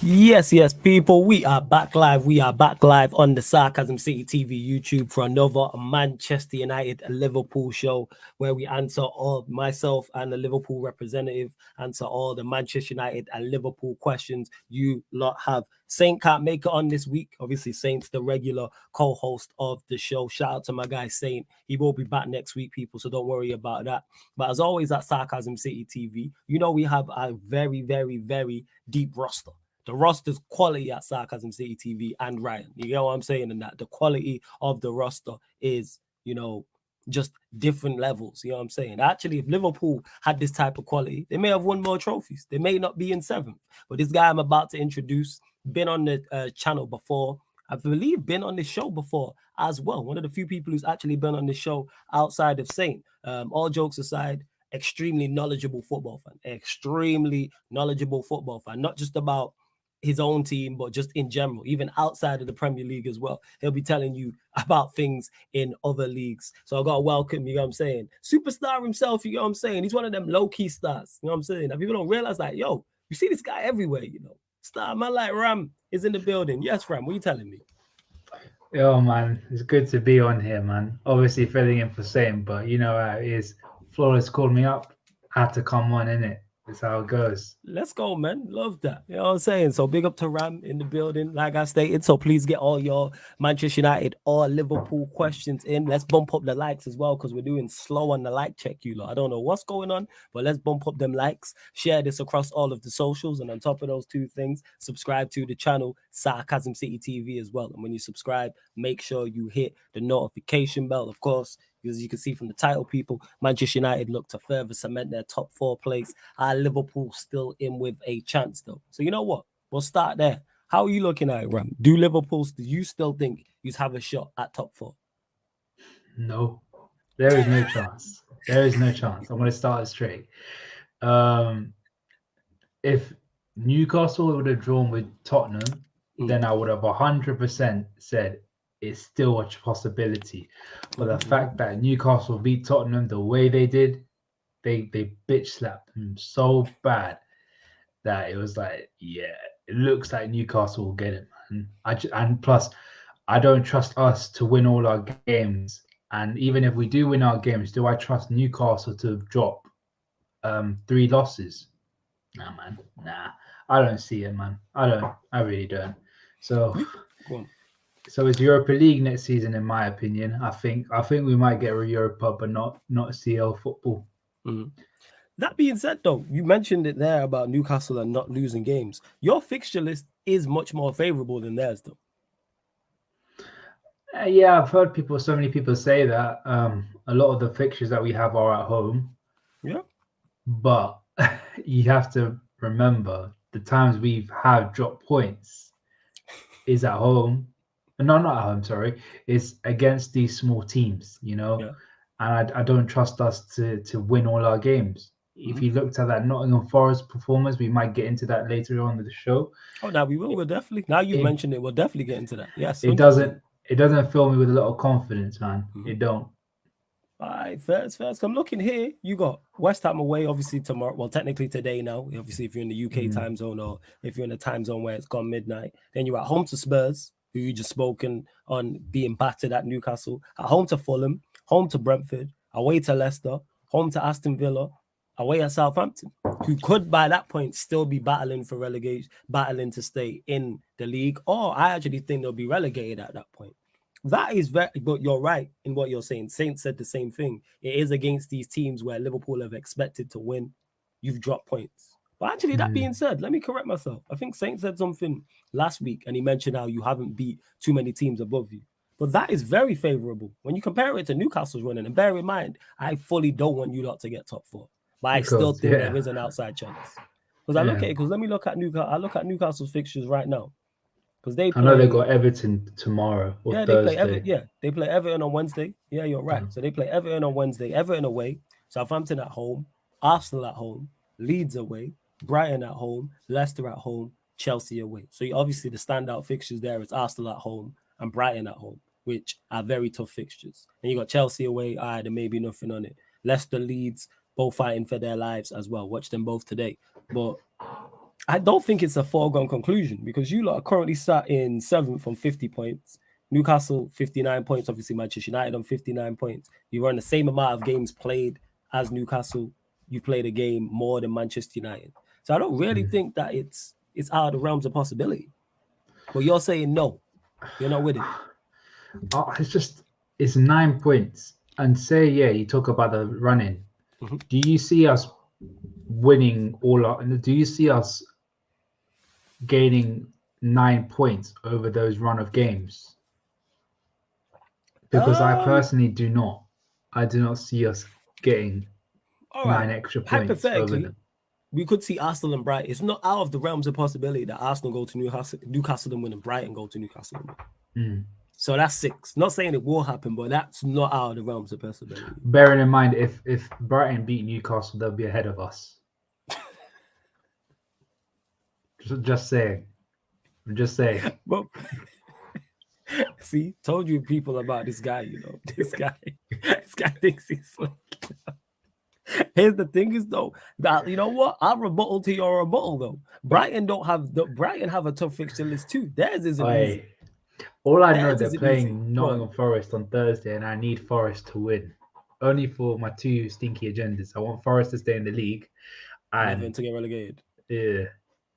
Yes, people. We are back live. We are back live on the Sarcasm City TV YouTube for another Manchester United Liverpool show where we answer all myself and the Liverpool representative answer all the Manchester United and Liverpool questions you lot have. Saint can't make it on this week. Obviously, Saint's the regular co-host of the show. Shout out to my guy Saint. He will be back next week, people, so don't worry about that. But as always at Sarcasm City TV, we have a very, very, very deep roster. The roster's quality at Sarcasm City TV and Ryan. You know what I'm saying? And that the quality of the roster is, just different levels. You know what I'm saying? Actually, if Liverpool had this type of quality, they may have won more trophies. They may not be in seventh. But this guy I'm about to introduce, been on the channel before. I believe been on this show before as well. One of the few people who's actually been on the show outside of Saint. All jokes aside, extremely knowledgeable football fan. Extremely knowledgeable football fan. Not just about his own team, but just in general, even outside of the Premier League as well. He'll be telling you about things in other leagues. So I got to welcome, you know what I'm saying? Superstar himself, you know what I'm saying? He's one of them low-key stars, you know what I'm saying? Now, people don't realize that, yo, you see this guy everywhere, Star, man like Ram is in the building. Yes, Ram, what are you telling me? Yo, man, it's good to be on here, man. Obviously filling in for Sam, but you know how it is. Flores called me up, had to come on, innit? That's how it goes. Let's go, man. Love that. You know what I'm saying? So big up to Ram in the building, like I stated. So please get all your Manchester United or Liverpool questions in. Let's bump up the likes as well because we're doing slow on the like check, you lot. I don't know what's going on, but let's bump up them likes. Share this across all of the socials. And on top of those two things, subscribe to the channel Sarcasm City TV as well. And when you subscribe, make sure you hit the notification bell, of course. As you can see from the title, people, Manchester United look to further cement their top 4 place. Liverpool still in with a chance, though. So you know what? We'll start there. How are you looking at it, Ram? Do you still think you have a shot at top 4? No, there is no chance. There is no chance. I'm going to start it straight. If Newcastle would have drawn with Tottenham, then I would have 100% said it's still a possibility. But the fact that Newcastle beat Tottenham the way they did, they bitch slapped them so bad that it was like, yeah, it looks like Newcastle will get it, man. And plus, I don't trust us to win all our games. And even if we do win our games, do I trust Newcastle to drop 3 losses? Nah, man. Nah, I don't see it, man. I really don't. So it's Europa League next season, in my opinion. I think we might get a Europa, but not CL football. Mm-hmm. That being said, though, you mentioned it there about Newcastle and not losing games. Your fixture list is much more favorable than theirs, though. Yeah, I've heard so many people say that. A lot of the fixtures that we have are at home. Yeah. But you have to remember the times we've had drop points is at home. No, not at home, sorry. It's against these small teams, Yeah. And I don't trust us to win all our games. If you looked at that Nottingham Forest performance, we might get into that later on in the show. Oh, now we will. We'll definitely. Now you've mentioned it, we'll definitely get into that. Yes, 100%. It doesn't fill me with a lot of confidence, man. It don't. All right, first. I'm looking here. You got West Ham away, obviously tomorrow. Well, technically today now. Obviously, if you're in the UK time zone or if you're in a time zone where it's gone midnight, then you're at home to Spurs, who you just spoken on being battered at Newcastle. At home to Fulham, home to Brentford, away to Leicester, home to Aston Villa, away at Southampton, who could by that point still be battling for relegation, battling to stay in the league, or I actually think they'll be relegated at that point. That is very, but you're right in what you're saying. Saint said the same thing. It is against these teams where Liverpool have expected to win. You've dropped points. But actually, that being said, let me correct myself. I think Saint said something last week and he mentioned how you haven't beat too many teams above you. But that is very favorable when you compare it to Newcastle's running. And bear in mind, I fully don't want you lot to get top 4. But I still think there is an outside chance. Because I look at it, because let me look at Newcastle. I look at Newcastle's fixtures right now. Because I know they got Everton tomorrow or Thursday. They play Everton on Wednesday. Yeah, you're right. So they play Everton on Wednesday, Everton away, Southampton at home, Arsenal at home, Leeds away, Brighton at home, Leicester at home, Chelsea away. So obviously the standout fixtures there is Arsenal at home and Brighton at home, which are very tough fixtures. And you got Chelsea away, there may be nothing on it. Leicester, Leeds, both fighting for their lives as well. Watch them both today. But I don't think it's a foregone conclusion because you lot are currently sat in 7th on 50 points. Newcastle 59 points. Obviously, Manchester United on 59 points. You run the same amount of games played as Newcastle. You played a game more than Manchester United. So I don't really think that it's out of the realms of possibility. But you're saying no, you're not with it. It's 9 points. And say, yeah, you talk about the running. Mm-hmm. Do you see us winning do you see us gaining 9 points over those run of games? Because I personally do not. I do not see us getting 9 extra points over them. We could see Arsenal and Brighton. It's not out of the realms of possibility that Arsenal go to Newcastle and win, and Brighton go to Newcastle and win. So that's 6. Not saying it will happen, but that's not out of the realms of possibility. Bearing in mind, if Brighton beat Newcastle, they'll be ahead of us. Just saying. I'm just saying. Well, see, told you people about this guy. You know, this guy thinks he's like. Here's the thing is though that you know what, I'll rebuttal to your rebuttal though. Brighton have a tough fixture list too. Theirs isn't easy. All I know, they're playing Nottingham Forest on Thursday, and I need Forest to win. Only for my 2 stinky agendas. I want Forest to stay in the league, and to get relegated. Yeah,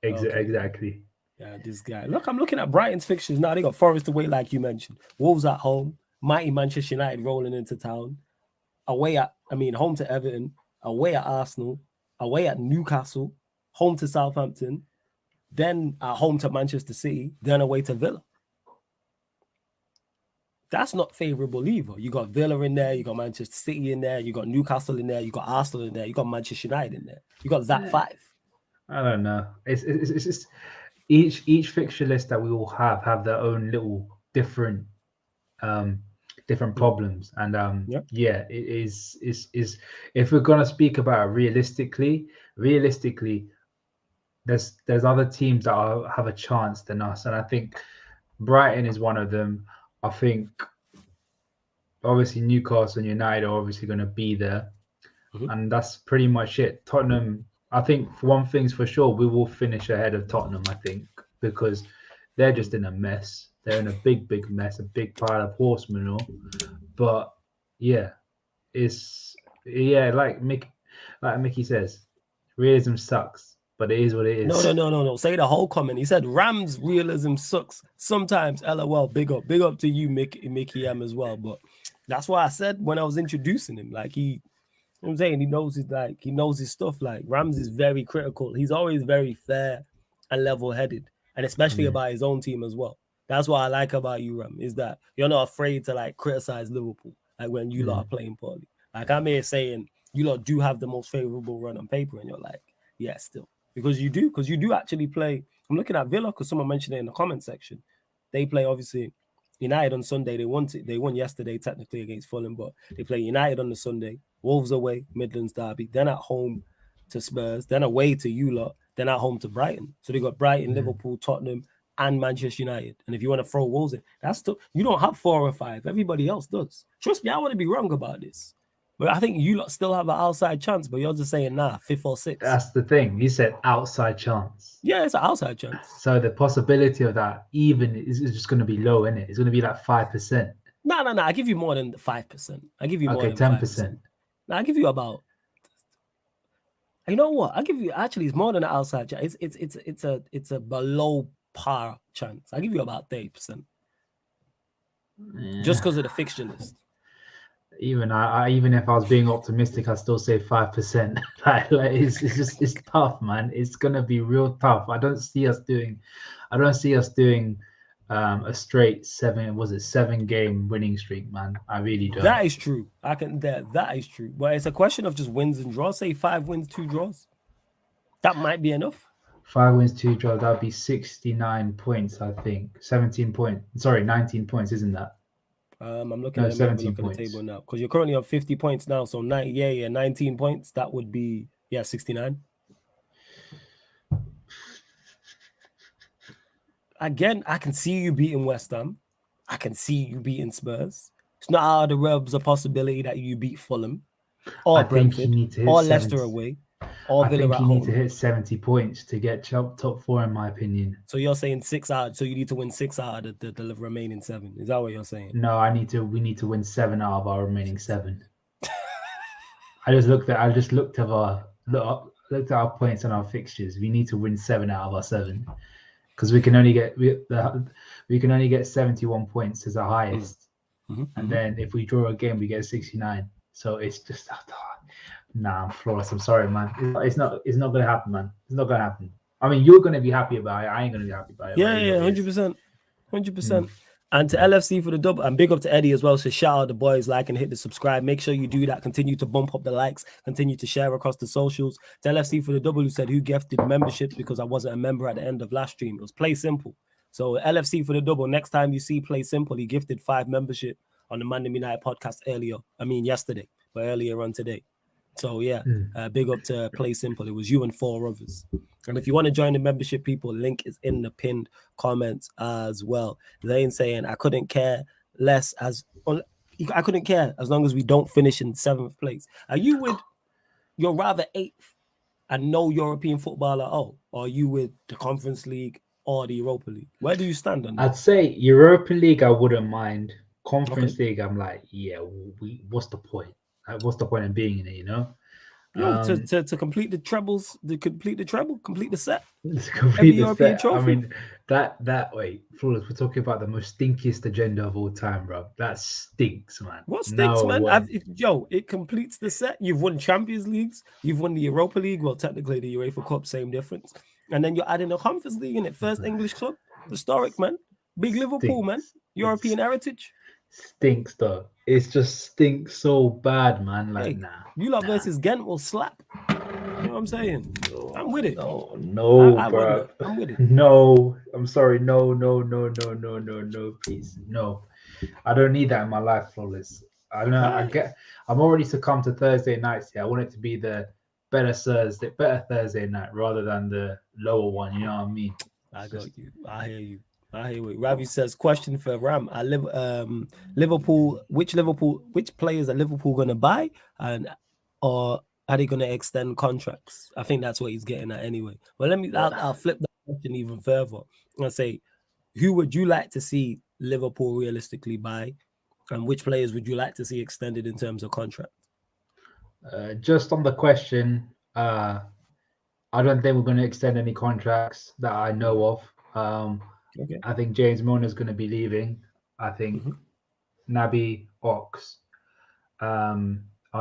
exactly. Yeah, this guy. Look, I'm looking at Brighton's fixtures now. They got Forest away, like you mentioned. Wolves at home. Mighty Manchester United rolling into town. Home to Everton. Away at Arsenal. Away at Newcastle. Home to Southampton. Then at home to Manchester City. Then away to Villa. That's not favorable either. You got Villa in there. You got Manchester City in there. You got Newcastle in there. You got Arsenal in there. You got Manchester United in there. You got that 5. I don't know. It's just each fixture list that we all have their own little different problems, and it is if we're gonna speak about it realistically, there's other teams that have a chance than us, and I think Brighton is one of them. I think obviously Newcastle and United are obviously going to be there, and that's pretty much it. Tottenham, I think for one thing's for sure, we will finish ahead of Tottenham, I think, because they're just in a mess. They're in a big mess, a big pile of horse manure. But like Mickey says, realism sucks, but it is what it is. No. Say the whole comment. He said Rams realism sucks sometimes. LOL. Big up to you, Mickey M as well. But that's why I said when I was introducing him, like I'm saying he knows his stuff. Like Rams is very critical. He's always very fair and level-headed, and especially about his own team as well. That's what I like about you, Ram, is that you're not afraid to like criticize Liverpool, like when you lot are playing poorly. Like I'm here saying you lot do have the most favorable run on paper, and you're like, yeah, still. Because you do actually play. I'm looking at Villa because someone mentioned it in the comment section. They play obviously United on Sunday. They won yesterday technically against Fulham, but they play United on the Sunday. Wolves away, Midlands derby. Then at home to Spurs. Then away to you lot. Then at home to Brighton. So they got Brighton, Liverpool, Tottenham, and Manchester United. And if you want to throw Wolves in, that's still you don't have 4 or 5. Everybody else does. Trust me, I want to be wrong about this. But I think you lot still have an outside chance, but you're just saying, 5th or 6th. That's the thing. You said outside chance. Yeah, it's an outside chance. So the possibility of that even is just going to be low, isn't it? It's going to be like 5%. No. I give you more than 5%. I give you more than 10%. No, I give you about. You know what? I give you actually it's more than an outside chance. It's a below par chance. I give you about 30%. Just because of the fixture list. Even if I was being optimistic, I still say 5%. like it's tough, man. It's gonna be real tough. I don't see us doing a straight 7-game winning streak, man. I really don't. That is true. That is true. But it's a question of just wins and draws. Say 5 wins, 2 draws. That might be enough. 5 wins, 2 draws. That'd be 69 points, I think. 19 points, isn't that? I'm looking at the table now because you're currently on 50 points now. So 19 points. That would be 69. Again, I can see you beating West Ham. I can see you beating Spurs. It's not out of the realms of possibility that you beat Fulham or Brentford or Leicester away Or I Villa think at you need to home. hit 70 points to get top 4, in my opinion. So you're saying 6 out. So you need to win 6 out of the remaining 7. Is that what you're saying? No, we need to win 7 out of our remaining 7. I just looked at our points and our fixtures. We need to win 7 out of our 7 because we can only get 71 points as the highest, and then if we draw a game, we get 69. So it's just nah, I'm flawless. I'm sorry, man. It's not gonna happen, man. It's not gonna happen. I mean, you're gonna be happy about it. I ain't gonna be happy about it. Yeah, 100%. And to LFC for the double, and big up to Eddie as well. So shout out the boys, like and hit the subscribe. Make sure you do that. Continue to bump up the likes. Continue to share across the socials. To LFC for the double, who said who gifted memberships because I wasn't a member at the end of last stream. It was Play Simple. So LFC for the double. Next time you see Play Simple, he gifted 5 membership on the Monday Night podcast yesterday, but earlier on today. So yeah, big up to Play Simple. It was you and 4 others. And if you want to join the membership, people, link is in the pinned comments as well. Zane saying I couldn't care as long as we don't finish in 7th place. Are you with you're rather 8th and no European football at all? Or are you with the Conference League or the Europa League? Where do you stand on that? I'd say Europa League I wouldn't mind. Conference League, I'm like, yeah, what's the point? What's the point of being in it, you know? Yeah, to complete the trebles, complete the set. Complete the set. Trophy. I mean, Flawless, we're talking about the most stinkiest agenda of all time, bro. That stinks, man. What stinks, man? It completes the set. You've won Champions Leagues, you've won the Europa League, well, technically the UEFA Cup, same difference. And then you're adding a Conference League in it, first English club. Historic, man. Big Liverpool, man. European heritage. Stinks, though. It just stinks so bad, man. Like, nah. You lot versus Ghent will slap. You know what I'm saying? I'm with it. No, bro. I'm with it. No, I'm sorry. No, please. No. I don't need that in my life, Flawless. I don't know. I'm already succumbed to Thursday nights here. I want it to be the better Thursday night rather than the lower one. You know what I mean? I got you. I hear you. Ravi says, question for Ram. Liverpool, which players are Liverpool going to buy, or are they going to extend contracts? I think that's what he's getting at anyway. Well, I'll flip that question even further. I'll say, who would you like to see Liverpool realistically buy, and which players would you like to see extended in terms of contract? Just on the question, I don't think we're going to extend any contracts that I know of. Okay. I think James Milner is going to be leaving. I think Naby, Ox are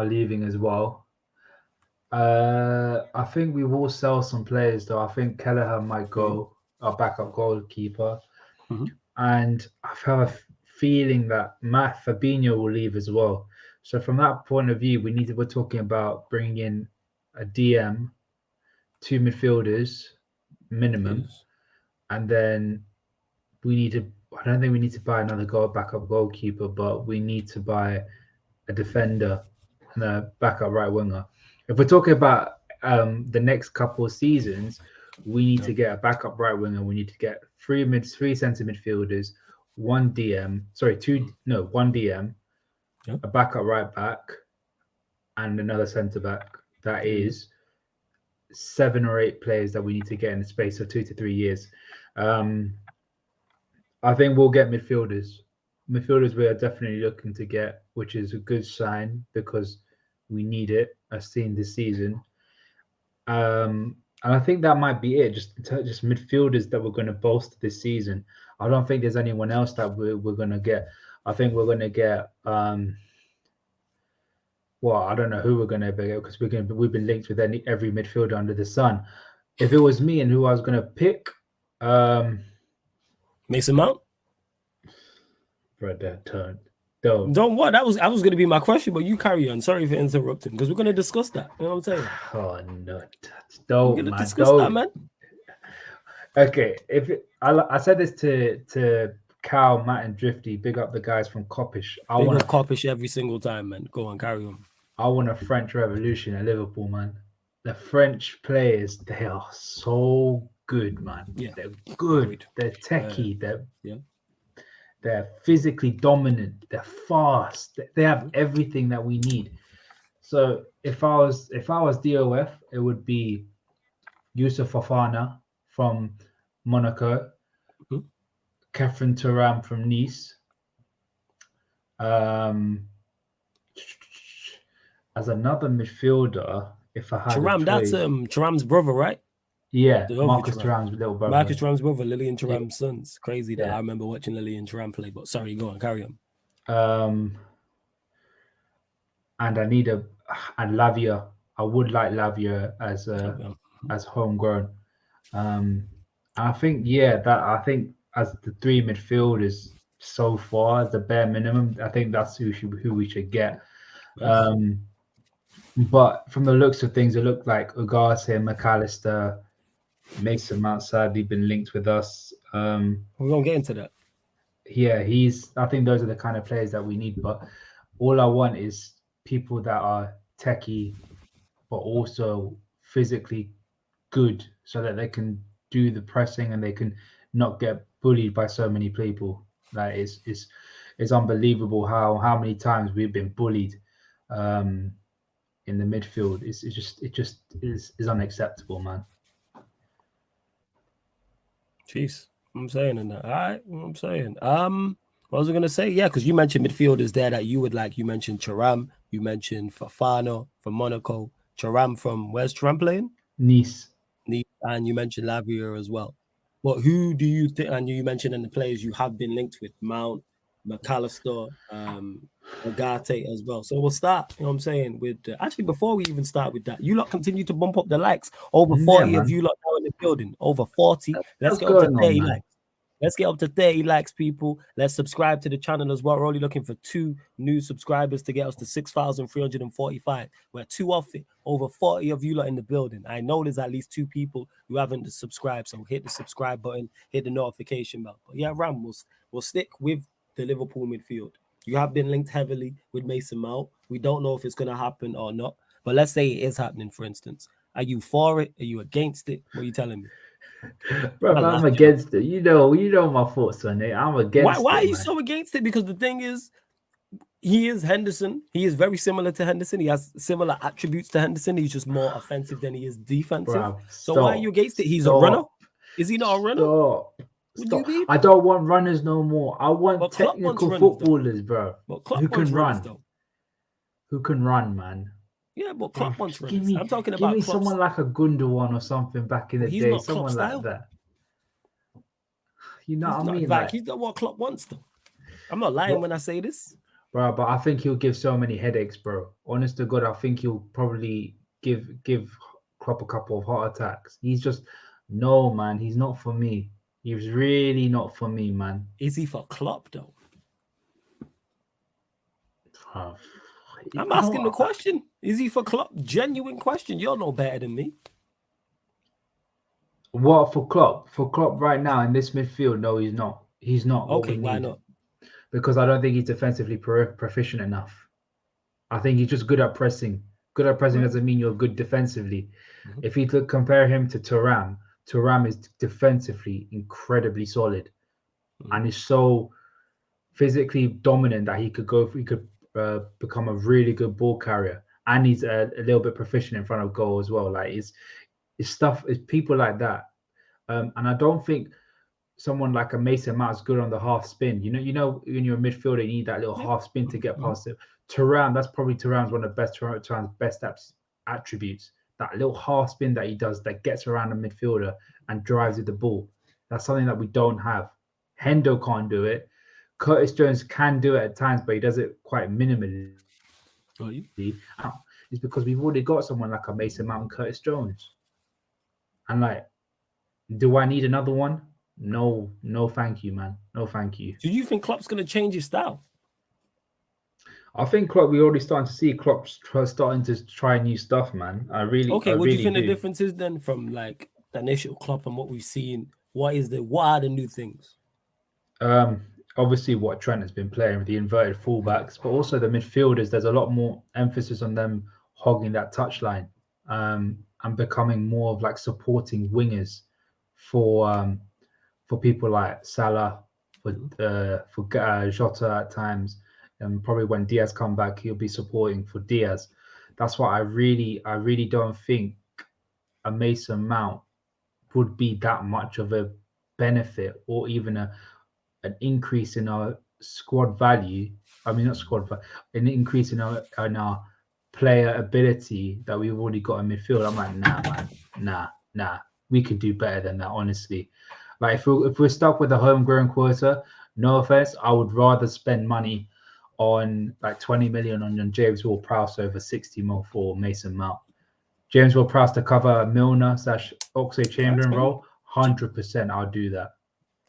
leaving as well. I think we will sell some players, though. I think Kelleher might go, our backup goalkeeper. And I have a feeling that Matt Fabinho will leave as well. So from that point of view, we're talking about bringing in a DM, 2 midfielders minimum, and then I don't think we need to buy another backup goalkeeper, but we need to buy a defender and a backup right winger. If we're talking about the next couple of seasons, we need to get a backup right winger. We need to get 3 centre midfielders, 1 DM, a backup right back, and another centre back. That is 7 or 8 players that we need to get in the space of 2 to 3 years. I think we'll get midfielders. Midfielders we are definitely looking to get, which is a good sign because we need it, as seen this season. And I think that might be it. Just midfielders that we're going to bolster this season. I don't think there's anyone else that we're going to get. I think we're going to get. I don't know who we're going to get because we've been linked with every midfielder under the sun. If it was me and who I was going to pick, Mason Mount. Bro, that turn. Don't what? I was going to be my question, but you carry on. Sorry for interrupting because we're going to discuss that. You know what I'm saying? Oh no, don't, we're going to discuss that, man. Okay, I said this to Cal, Matt, and Drifty. Big up the guys from Coppish. I want to Coppish every single time, man. Go on, carry on. I want a French Revolution at Liverpool, man. The French players, they are so good, man. Yeah, they're good. They're techie. They're physically dominant. They're fast. They have everything that we need. So if I was DOF, it would be Yusuf Fofana from Monaco, Mhm. Kefren Turam from Nice. As another midfielder, if I had a Thuram, that's choice, Thuram's brother, right? yeah, The other Marcus Thuram. Thuram's little brother. Marcus Thuram's brother, Lillian Yeah. Thuram's sons. Crazy that Yeah. I remember watching Lillian Thuram play. But sorry, go on, carry on. And I need and Lavia. I would like Lavia as homegrown. I think I think as the three midfielders so far as the bare minimum, I think that's who we should get. But from the looks of things, it looked like Ugarte, McAllister, Mason Mount sadly been linked with us. We're gonna get into that. Yeah, I think those are the kind of players that we need. But all I want is people that are techie, but also physically good, so that they can do the pressing and they can not get bullied by so many people. Like it's unbelievable how many times we've been bullied in the midfield. It just is unacceptable, man. Jeez, I'm saying in that. All right, I'm saying. What was I gonna say? Yeah, because you mentioned midfielders there that you would like. You mentioned Thuram, you mentioned Fofana from Monaco, Thuram from where's Thuram playing? Nice, and you mentioned Lavia as well. But who do you think? And you mentioned in the players you have been linked with Mount, McAllister, Ugarte as well. So we'll start. You know what I'm saying? With actually, before we even start with that, you lot continue to bump up the likes. Over 40 of you lot now in the building. Over 40. Let's get up to 30 likes. Let's get up to 30 likes, people. Let's subscribe to the channel as well. We're only looking for 2 new subscribers to get us to 6,345. We're 2 off it. Over 40 of you lot in the building. I know there's at least 2 people who haven't subscribed, so hit the subscribe button, hit the notification bell. But yeah, Ram, we'll stick with the Liverpool midfield. You have been linked heavily with Mason Mount. We don't know if it's going to happen or not, but let's say it is happening, for instance. Are you for it? Are you against it? What are you telling me? Bro, I'm against it. You know my thoughts on it. I'm against it. Why are you so against it? Because the thing is, he is Henderson. He is very similar to Henderson. He has similar attributes to Henderson. He's just more offensive than he is defensive. Bro, so why are you against it? He's a runner. Is he not a runner? Stop. I don't want runners no more. I want technical footballers, bro. Who can run? Who can run, man? Yeah, but Klopp wants runners. I'm talking about give me someone like a Gundogan or something back in the day. Someone like that. You know what I mean? Like, he's not what Klopp wants, though. I'm not lying when I say this. Bro, but I think he'll give so many headaches, bro. Honest to God, I think he'll probably give Klopp a couple of heart attacks. He's just, no, man. He's not for me. He's really not for me, man. Is he for Klopp, though? I'm asking the question. Is he for Klopp? Genuine question. You're no better than me. What for Klopp? For Klopp right now in this midfield? No, he's not. He's not. Okay, why not? Because I don't think he's defensively proficient enough. I think he's just good at pressing. Good at pressing doesn't mean you're good defensively. If you could compare him to Thuram is defensively incredibly solid, and is so physically dominant that he could become a really good ball carrier, and he's a little bit proficient in front of goal as well. Like it's people like that, and I don't think someone like a Mason Mount is good on the half spin. You know, when you're a midfielder, you need that little half spin to get past it. Thuram, probably Thuram's one of Thuram's best attributes. That little half spin that he does that gets around a midfielder and drives with the ball. That's something that we don't have. Hendo can't do it. Curtis Jones can do it at times, but he does it quite minimally. It's because we've already got someone like a Mason Mount and Curtis Jones. And like, do I need another one? No, thank you, man. No, thank you. Do you think Klopp's going to change his style? I think Klopp, we're already starting to see Klopp starting to try new stuff, man. What do you think the difference is then from like the initial Klopp and what we've seen? What are the new things? Obviously what Trent has been playing with the inverted fullbacks, but also the midfielders. There's a lot more emphasis on them hogging that touchline and becoming more of like supporting wingers for people like Salah, for Jota at times, and probably when Diaz come back, he'll be supporting for Diaz. That's why I really don't think a Mason Mount would be that much of a benefit or even an increase in our squad value. I mean, not squad value, an increase in our player ability that we've already got in midfield. I'm like, nah, man, nah. We could do better than that, honestly. Like if we're stuck with a homegrown quota, no offense, I would rather spend money on like 20 million on James Ward-Prowse over 60 mil for Mason Mount. James Ward-Prowse to cover Milner / Oxlade-Chamberlain role, 100%. I'll do that.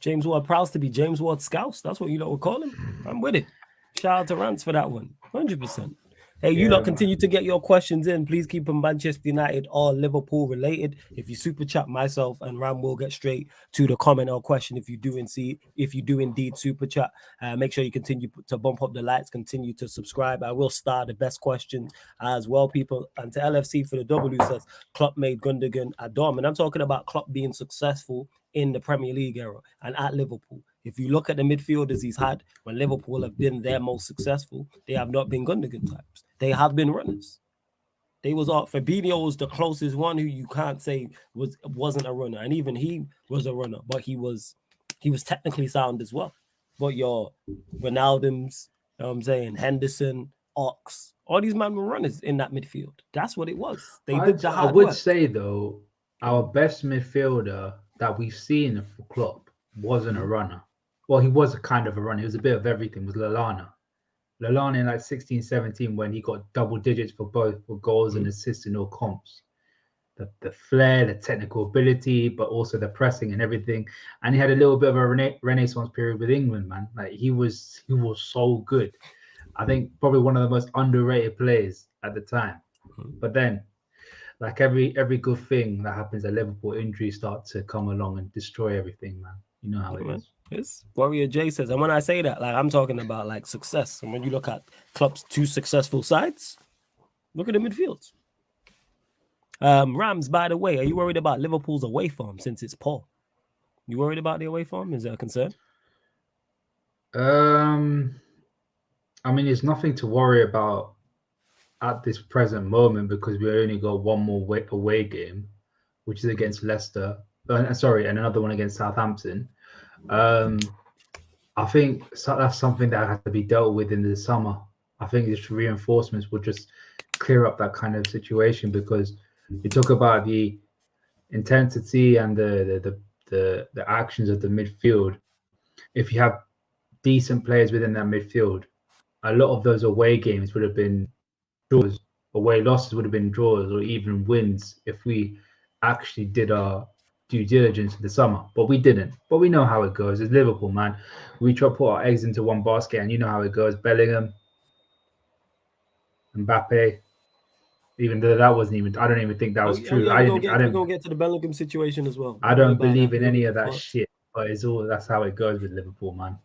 James Ward-Prowse to be James Ward-Scouse. That's what you lot would call him. I'm with it. Shout out to Rance for that one. 100%. Hey, you lot continue to get your questions in. Please keep them Manchester United or Liverpool related. If you super chat, myself and Ram will get straight to the comment or question. If you do indeed super chat, make sure you continue to bump up the likes, continue to subscribe. I will start the best questions as well, people. And to LFC for the W says, Klopp made Gundogan a dom. And I'm talking about Klopp being successful in the Premier League era and at Liverpool. If you look at the midfielders he's had when Liverpool have been their most successful, they have not been Gundogan types. They have been runners. They was all Fabinho was the closest one who you can't say wasn't a runner, and even he was a runner, but he was technically sound as well. But your Ronaldums, you know what I'm saying, Henderson, Ox, all these men were runners in that midfield. That's what it was. They did the hard work. I would say though, our best midfielder that we've seen for Klopp wasn't a runner. Well, he was a kind of a runner. He was a bit of everything. Was Lallana in like 16, 17 when he got double digits for both for goals and assists in all comps. The flair, the technical ability, but also the pressing and everything. And he had a little bit of a renaissance period with England, man. Like he was so good. I think probably one of the most underrated players at the time. But then, like every good thing that happens at Liverpool, injuries start to come along and destroy everything, man. You know how it is. It's Warrior J says, and when I say that, like I'm talking about like success. And when you look at Klopp's two successful sides, look at the midfields. Rams, by the way, are you worried about Liverpool's away form since it's poor? You worried about the away form? Is that a concern? I mean, there's nothing to worry about at this present moment because we only got one more away game, which is against Leicester. And another one against Southampton. I think that's something that has to be dealt with in the summer. I think these reinforcements will just clear up that kind of situation because you talk about the intensity and the actions of the midfield. If you have decent players within that midfield, a lot of those away games would have been draws. Away losses would have been draws or even wins if we actually did our due diligence in the summer, but we didn't. But we know how it goes. It's Liverpool, man. We try to put our eggs into one basket, and you know how it goes. Bellingham, Mbappe. Even though that wasn't even, I don't even think that was true. We're gonna get to the Bellingham situation as well. I don't believe in any of that shit. But that's how it goes with Liverpool, man.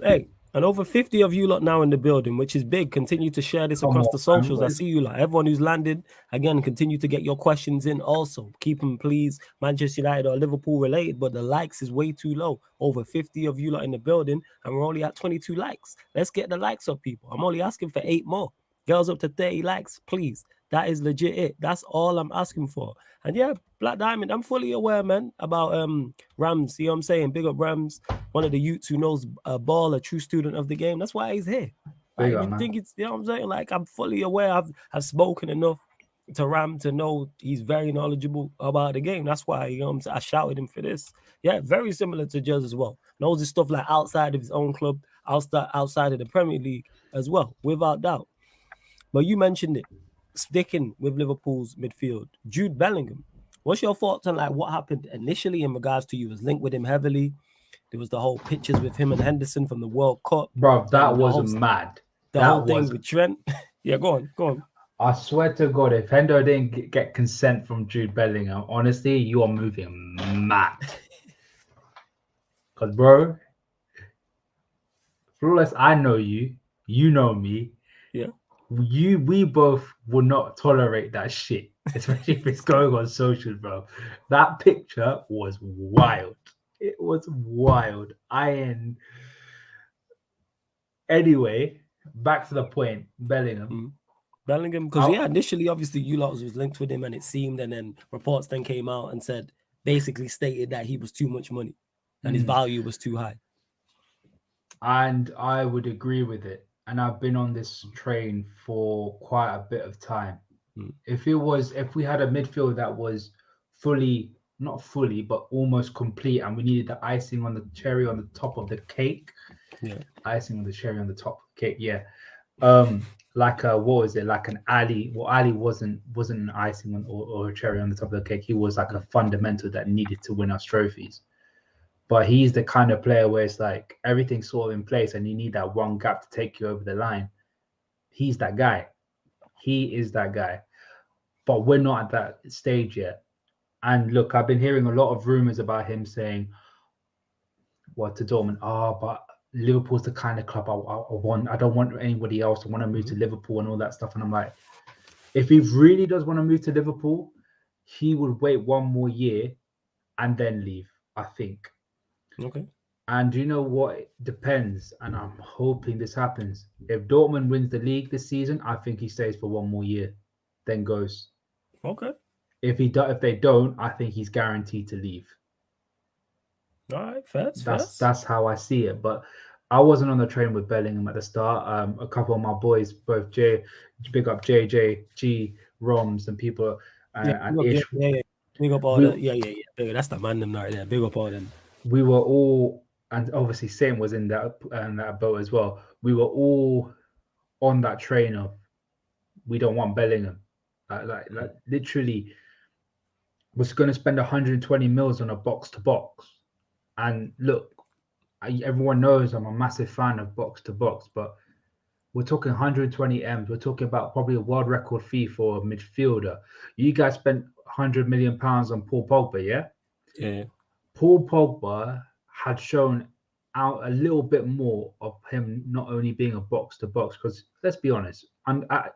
Hey. And over 50 of you lot now in the building, which is big. Continue to share this across the socials. I see you lot. Everyone who's landed, again, continue to get your questions in also. Keep them, please, Manchester United or Liverpool related, but the likes is way too low. Over 50 of you lot in the building, and we're only at 22 likes. Let's get the likes up, people. I'm only asking for 8 more. Girls up to 30 likes, please. That is legit it. That's all I'm asking for. And yeah, Black Diamond, I'm fully aware, man, about Rams. See what I'm saying? Big up Rams, one of the youths who knows ball, a true student of the game. That's why he's here. Like, you think it's, you know what I'm saying? Like, I'm fully aware. I've spoken enough to Ram to know he's very knowledgeable about the game. That's why, you know what I'm saying? I shouted him for this. Yeah, very similar to Jez as well. Knows his stuff like outside of his own club, outside of the Premier League as well, without doubt. But you mentioned it. Sticking with Liverpool's midfield, Jude Bellingham. What's your thoughts on like what happened initially in regards to you was linked with him heavily? There was the whole pictures with him and Henderson from the World Cup. Bro, that was mad. The whole thing with Trent. Yeah, go on. I swear to God, if Hendo didn't get consent from Jude Bellingham, honestly, you are moving mad. Because, bro, Flawless, I know you. You know me. Yeah. We both will not tolerate that shit, especially if it's going on social, bro. That picture was wild. It was wild. Anyway, back to the point, Bellingham. Bellingham, because initially, obviously, you lot was linked with him, and it seemed, and then reports then came out and said, basically stated that he was too much money, and his value was too high. And I would agree with it. And I've been on this train for quite a bit of time. If we had a midfield that was not fully, but almost complete, and we needed the icing on the cherry on the top of the cake. Yeah. Icing on the cherry on the top of the cake. Yeah. Like what was it? Like an Ali. Well, Ali wasn't an icing on or a cherry on the top of the cake. He was like a fundamental that needed to win us trophies. But he's the kind of player where it's like everything's sort of in place and you need that one gap to take you over the line. He's that guy. He is that guy. But we're not at that stage yet. And look, I've been hearing a lot of rumors about him saying, to Dortmund, but Liverpool's the kind of club I want. I don't want anybody else. I want to move to Liverpool and all that stuff. And I'm like, if he really does want to move to Liverpool, he would wait one more year and then leave, I think. Okay. And you know what? It depends. And I'm hoping this happens. If Dortmund wins the league this season, I think he stays for one more year, then goes. Okay. If they don't, I think he's guaranteed to leave. All right, fair. That's how I see it. But I wasn't on the train with Bellingham at the start. A couple of my boys, both big up JJ, G, Roms, and people, and Ish. Big up all that. Yeah. That's the man them right there. Big up all them. We were all, and obviously Sam was in that boat as well. We were all on that train of we don't want Bellingham. Like literally was going to spend 120 mils on a box to box. And look, everyone knows I'm a massive fan of box to box, but we're talking 120 M's. We're talking about probably a world record fee for a midfielder. You guys spent 100 million pounds on Paul Pogba, yeah? Yeah. Paul Pogba had shown out a little bit more of him not only being a box to box, because let's be honest, at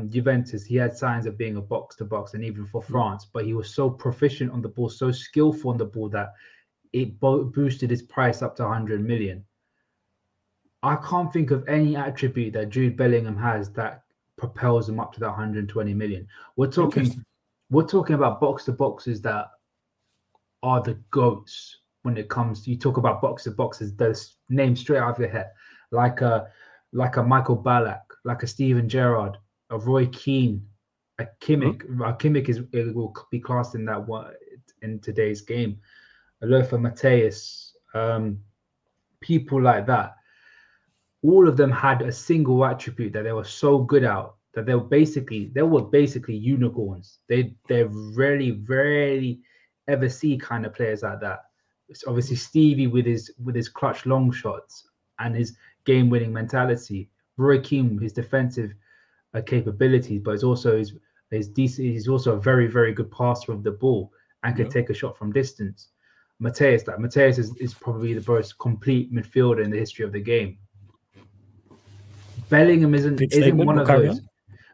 Juventus, he had signs of being a box to box, and even for France, but he was so proficient on the ball, so skillful on the ball that it boosted his price up to 100 million. I can't think of any attribute that Jude Bellingham has that propels him up to that 120 million. We're talking about box to boxes that are the GOATs when it comes to, you talk about box to boxes, those names straight out of your head, like a Michael Ballack, like a Steven Gerrard, a Roy Keane, a Kimmich. Kimmich will be classed in that one in today's game. A Lothar Matthäus, people like that. All of them had a single attribute that they were so good at that they were basically unicorns. They rarely ever see kind of players like that. It's obviously Stevie with his clutch long shots and his game-winning mentality. Roy Keane, his defensive capabilities, but he's also a very, very good passer of the ball and can take a shot from distance. Matthäus is probably the most complete midfielder in the history of the game. Bellingham isn't one of those.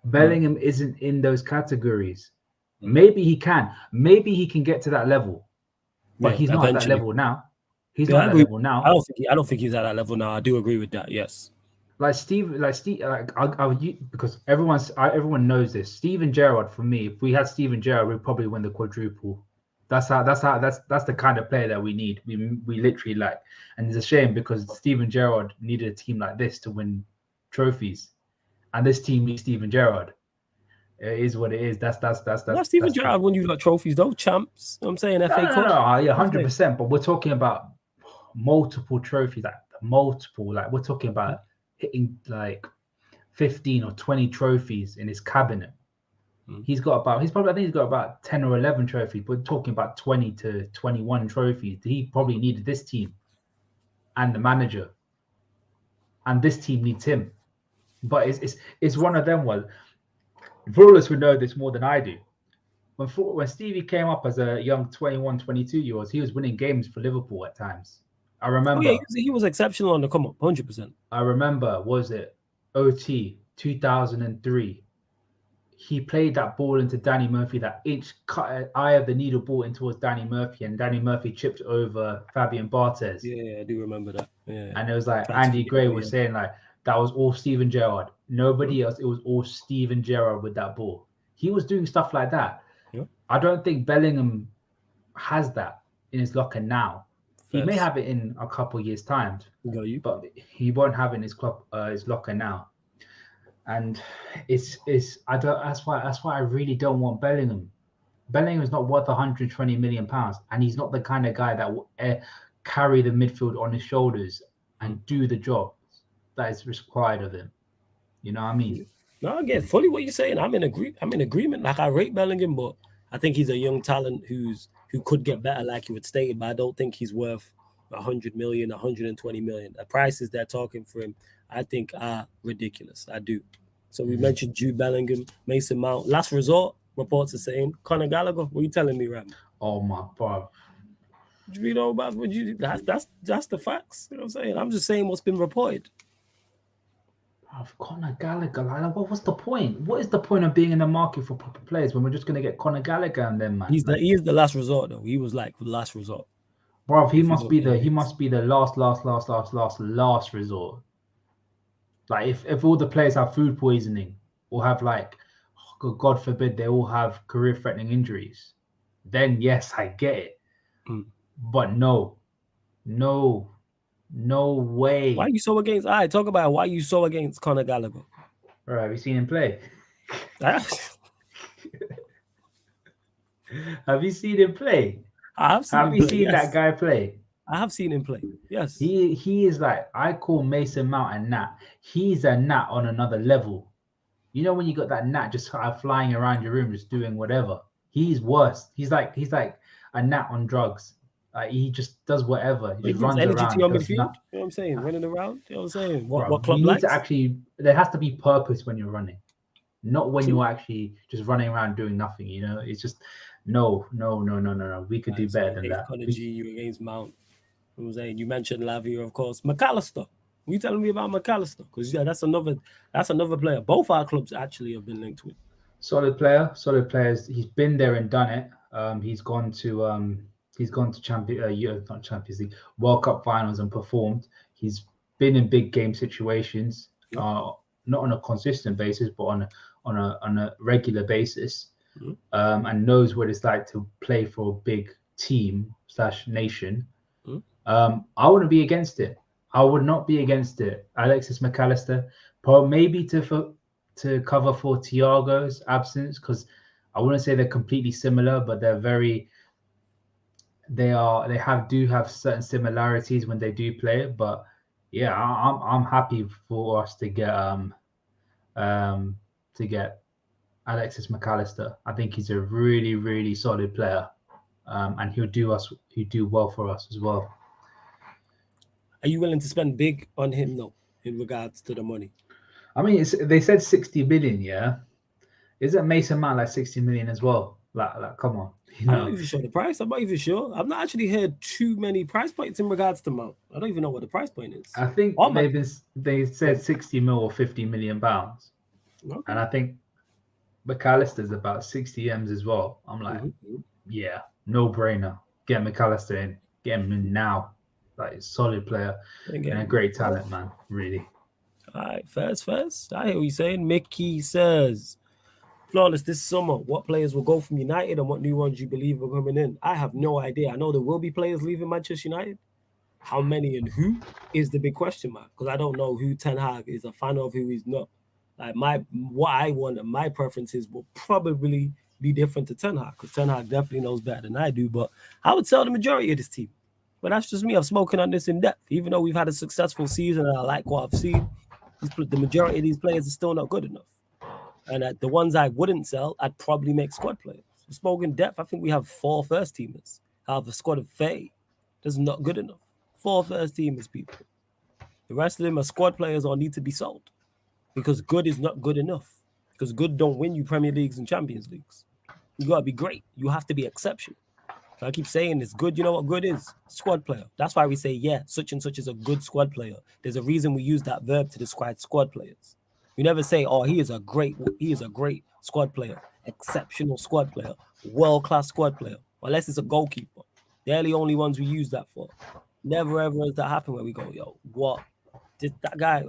Bellingham isn't in those categories. Maybe he can get to that level, but he's not at that level now. He's not at that level now. I don't think he's at that level now. I do agree with that. Yes. Because everyone knows this. Steven Gerrard, for me, if we had Steven Gerrard, we'd probably win the quadruple. That's the kind of player that we need. We literally like, and it's a shame because Steven Gerrard needed a team like this to win trophies, and this team needs Steven Gerrard. It is what it is. That's Steven Gerrard won you like trophies though, champs. I'm saying FA Cup. No, yeah, 100%. But we're talking about multiple trophies, like we're talking about hitting like 15 or 20 trophies in his cabinet. He's got about 10 or 11 trophies. We're talking about 20 to 21 trophies. He probably needed this team and the manager, and this team needs him. But it's one of them. Well, Bruno would know this more than I do. When Stevie came up as a young 21, 22-year-old, he was winning games for Liverpool at times. I remember. He was exceptional on the come up, 100%. I remember, was it OT 2003? He played that ball into Danny Murphy, that cut eye of the needle ball in towards Danny Murphy, and Danny Murphy chipped over Fabian Barthez. Yeah, I do remember that. Yeah. And it was like Andy Gray was saying like that was all Steven Gerrard. Nobody else. It was all Steven Gerrard with that ball. He was doing stuff like that. Yeah. I don't think Bellingham has that in his locker now. He may have it in a couple years' time, but he won't have it in his locker now. And it's I don't. That's why I really don't want Bellingham. Bellingham is not worth 120 million pounds, and he's not the kind of guy that will carry the midfield on his shoulders and do the job that is required of him. You know what I mean? No, I get fully what you're saying. I'm in agreement. Like, I rate Bellingham, but I think he's a young talent who could get better, like you had stated. But I don't think he's worth 100 million, 120 million. The prices they're talking for him, I think, are ridiculous. I do. So we mentioned Jude Bellingham, Mason Mount. Last resort, reports are saying Conor Gallagher. What are you telling me, Ram? Oh my God. You know about what you? That's the facts. You know what I'm saying? I'm just saying what's been reported. Conor Gallagher, like, what's the point? What is the point of being in the market for proper players when we're just gonna get Conor Gallagher and then, man? He is the last resort, though. He was like the last resort. Bro, he must be the last resort. Like, if all the players have food poisoning or have, like, God forbid, they all have career-threatening injuries, then yes, I get it. But no way. Why are you so against? All right, talk about why you so against Conor Gallagher. All right, have you seen him play? Have you seen him play? Have you seen that guy play? I have seen him play. Yes. He is like, I call Mason Mount a gnat. He's a gnat on another level. You know when you got that gnat just flying around your room, just doing whatever. He's worse. He's like a gnat on drugs. He just does whatever. He just runs around. To your midfield. You know what I'm saying? Running around. You know what I'm saying? What club you likes? need to actually. There has to be purpose when you're running, not when you're actually just running around doing nothing. You know, it's just no. We could do better than that. Conor G, you against Mount. You know what I'm saying? You mentioned Lavia, of course. McAllister. What are you telling me about McAllister? Because that's another player. Both our clubs actually have been linked with. Solid players. He's been there and done it. He's gone to Champions League, World Cup finals and performed. He's been in big game situations, not on a consistent basis, but on a regular basis, and knows what it's like to play for a big team / nation. I wouldn't be against it. I would not be against it. Alexis McAllister, probably maybe to cover for Thiago's absence, because I wouldn't say they're completely similar, but they're very. They do have certain similarities when they do play it, but yeah, I'm happy for us to get Alexis McAllister. I think he's a really, really solid player, and he'll do well for us as well. Are you willing to spend big on him though, in regards to the money? I mean, they said 60 million, yeah. Isn't Mason Mount like 60 million as well? Like, come on. You know? I'm not even sure the price. I'm not even sure. I've not actually heard too many price points in regards to Mount. I don't even know what the price point is. I think they said 60 mil or 50 million pounds. Okay. And I think McAllister's about 60 M's as well. I'm like, yeah, no brainer. Get McAllister in. Get him in now. Like, solid player and a great talent, man. Really. All right, first. I hear what you're saying. Mickey says, Flawless, this summer, what players will go from United and what new ones you believe are coming in? I have no idea. I know there will be players leaving Manchester United. How many and who is the big question mark? Because I don't know who Ten Hag is a fan of, who he's not. Like, what I want and my preferences will probably be different to Ten Hag, because Ten Hag definitely knows better than I do. But I would tell the majority of this team. But that's just me. I've spoken on this in depth. Even though we've had a successful season and I like what I've seen, the majority of these players are still not good enough. And the ones I wouldn't sell, I'd probably make squad players. I've spoken in depth. I think we have 4 first teamers out of a squad of 30. That's not good enough. 4 first teamers, people. The rest of them are squad players or need to be sold, because good is not good enough. Because good don't win you Premier Leagues and Champions Leagues. You got to be great. You have to be exceptional. So I keep saying it's good. You know what good is? Squad player. That's why we say, yeah, such and such is a good squad player. There's a reason we use that verb to describe squad players. You never say, oh, he is a great squad player, exceptional squad player, world-class squad player, unless it's a goalkeeper. They're the only ones we use that for. Never ever has that happen where we go, yo, what? that guy,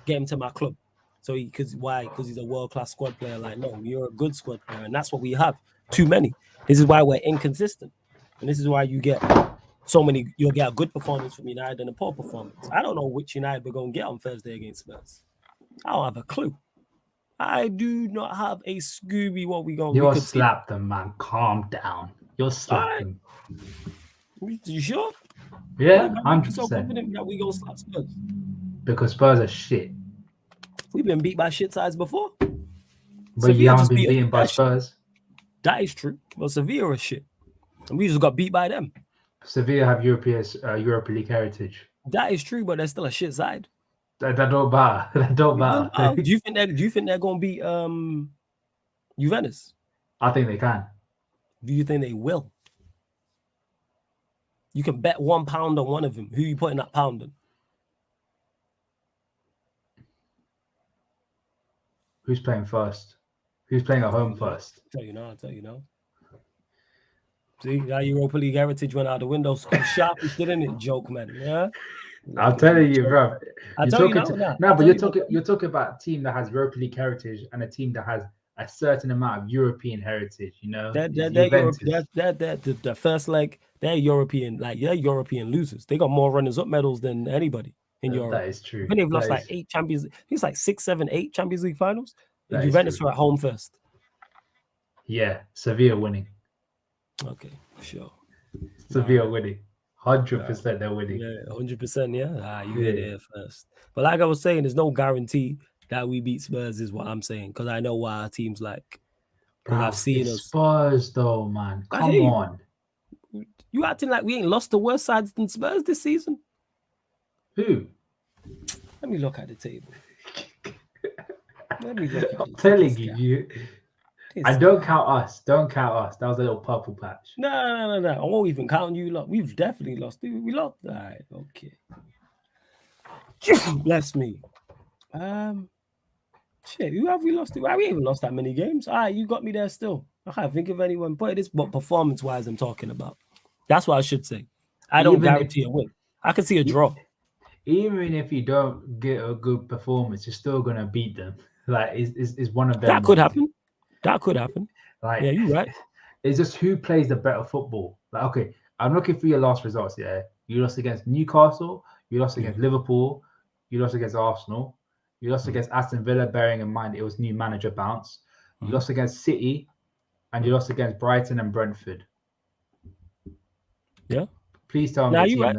get him to my club. So why? Because he's a world-class squad player. Like, no, you're a good squad player, and that's what we have. Too many. This is why we're inconsistent. And this is why you get so many, you'll get a good performance from United and a poor performance. I don't know which United we're going to get on Thursday against Spurs. I don't have a clue. I do not have a Scooby what we going to do. You'll slap them, man. Calm down. You'll slap them. You sure? Yeah, 100%. So 100%. confident that we going to slap Spurs. Because Spurs are shit. We've been beat by shit sides before. But you haven't been beaten by Spurs. That is true. Well, Sevilla are shit. And we just got beat by them. Sevilla have Europa League heritage. That is true, but they're still a shit side. That don't matter. That don't matter. Do you think they're going to beat Juventus? I think they can. Do you think they will? You can bet £1 on one of them. Who are you putting that pound on? Who's playing first? Who's playing at home first? I'll tell you now. See, that Europa League heritage went out the window. Sharpish, didn't it? Joke, man. Yeah. I'm telling you, bro. You're talking about a team that has Europa League heritage and a team that has a certain amount of European heritage. You know, they're the first leg. They're European, they're European losers. They got more runners-up medals than anybody in Europe. That is true. I think they've lost 8 Champions. I think it's like 6, 7, 8 Champions League finals. Juventus were at home first. Yeah, Sevilla winning. Okay, sure. Sevilla winning. 100% they're winning. Yeah, 100%. Yeah, you heard it here first. But like I was saying, there's no guarantee that we beat Spurs. Is what I'm saying, because I know what our team's like. Because I've seen us. Spurs, though, man. Come on. You acting like we ain't lost to worse sides than Spurs this season? Who? Let me look at the table. I'm telling you. And don't count us. Don't count us. That was a little purple patch. No. I won't even count you lot. We've definitely lost. We lost. All right. Okay. Bless me. Shit. Who have we lost to? We ain't even lost that many games. All right. You got me there still. I can't think of anyone. But this, but performance-wise, I'm talking about. That's what I should say. I don't guarantee a win. I can see a draw. Even if you don't get a good performance, you're still gonna beat them. Like, is one of them. That could happen. That could happen. Like, yeah, you're right. It's just who plays the better football. Like, okay, I'm looking for your last results. Yeah, you lost against Newcastle. You lost against Liverpool. You lost against Arsenal. You lost against Aston Villa, bearing in mind it was new manager bounce. You lost against City, and you lost against Brighton and Brentford. Yeah. Please tell me. Now you're right.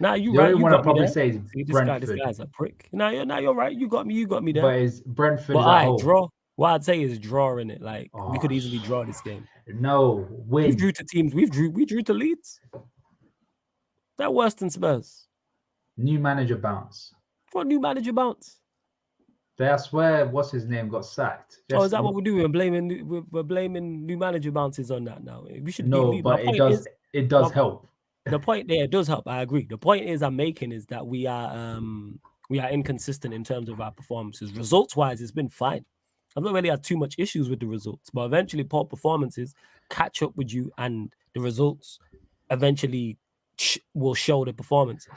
Now you're the right. only one I probably say is Brentford. This guy's a prick. Now you're right. You got me there. But is Brentford at home? Draw. What I'd say is drawing it. Like, we could easily draw this game. No, win. We drew to teams. We drew to Leeds. They're worse than Spurs. New manager bounce. What new manager bounce? I swear, what's his name got sacked. Is that what we're doing? We're blaming new manager bounces on that now. We should but it does help. The point there does help. I agree. The point I'm making is that we are inconsistent in terms of our performances. Results wise, it's been fine. I've not really had too much issues with the results, but eventually poor performances catch up with you, and the results eventually will show the performances.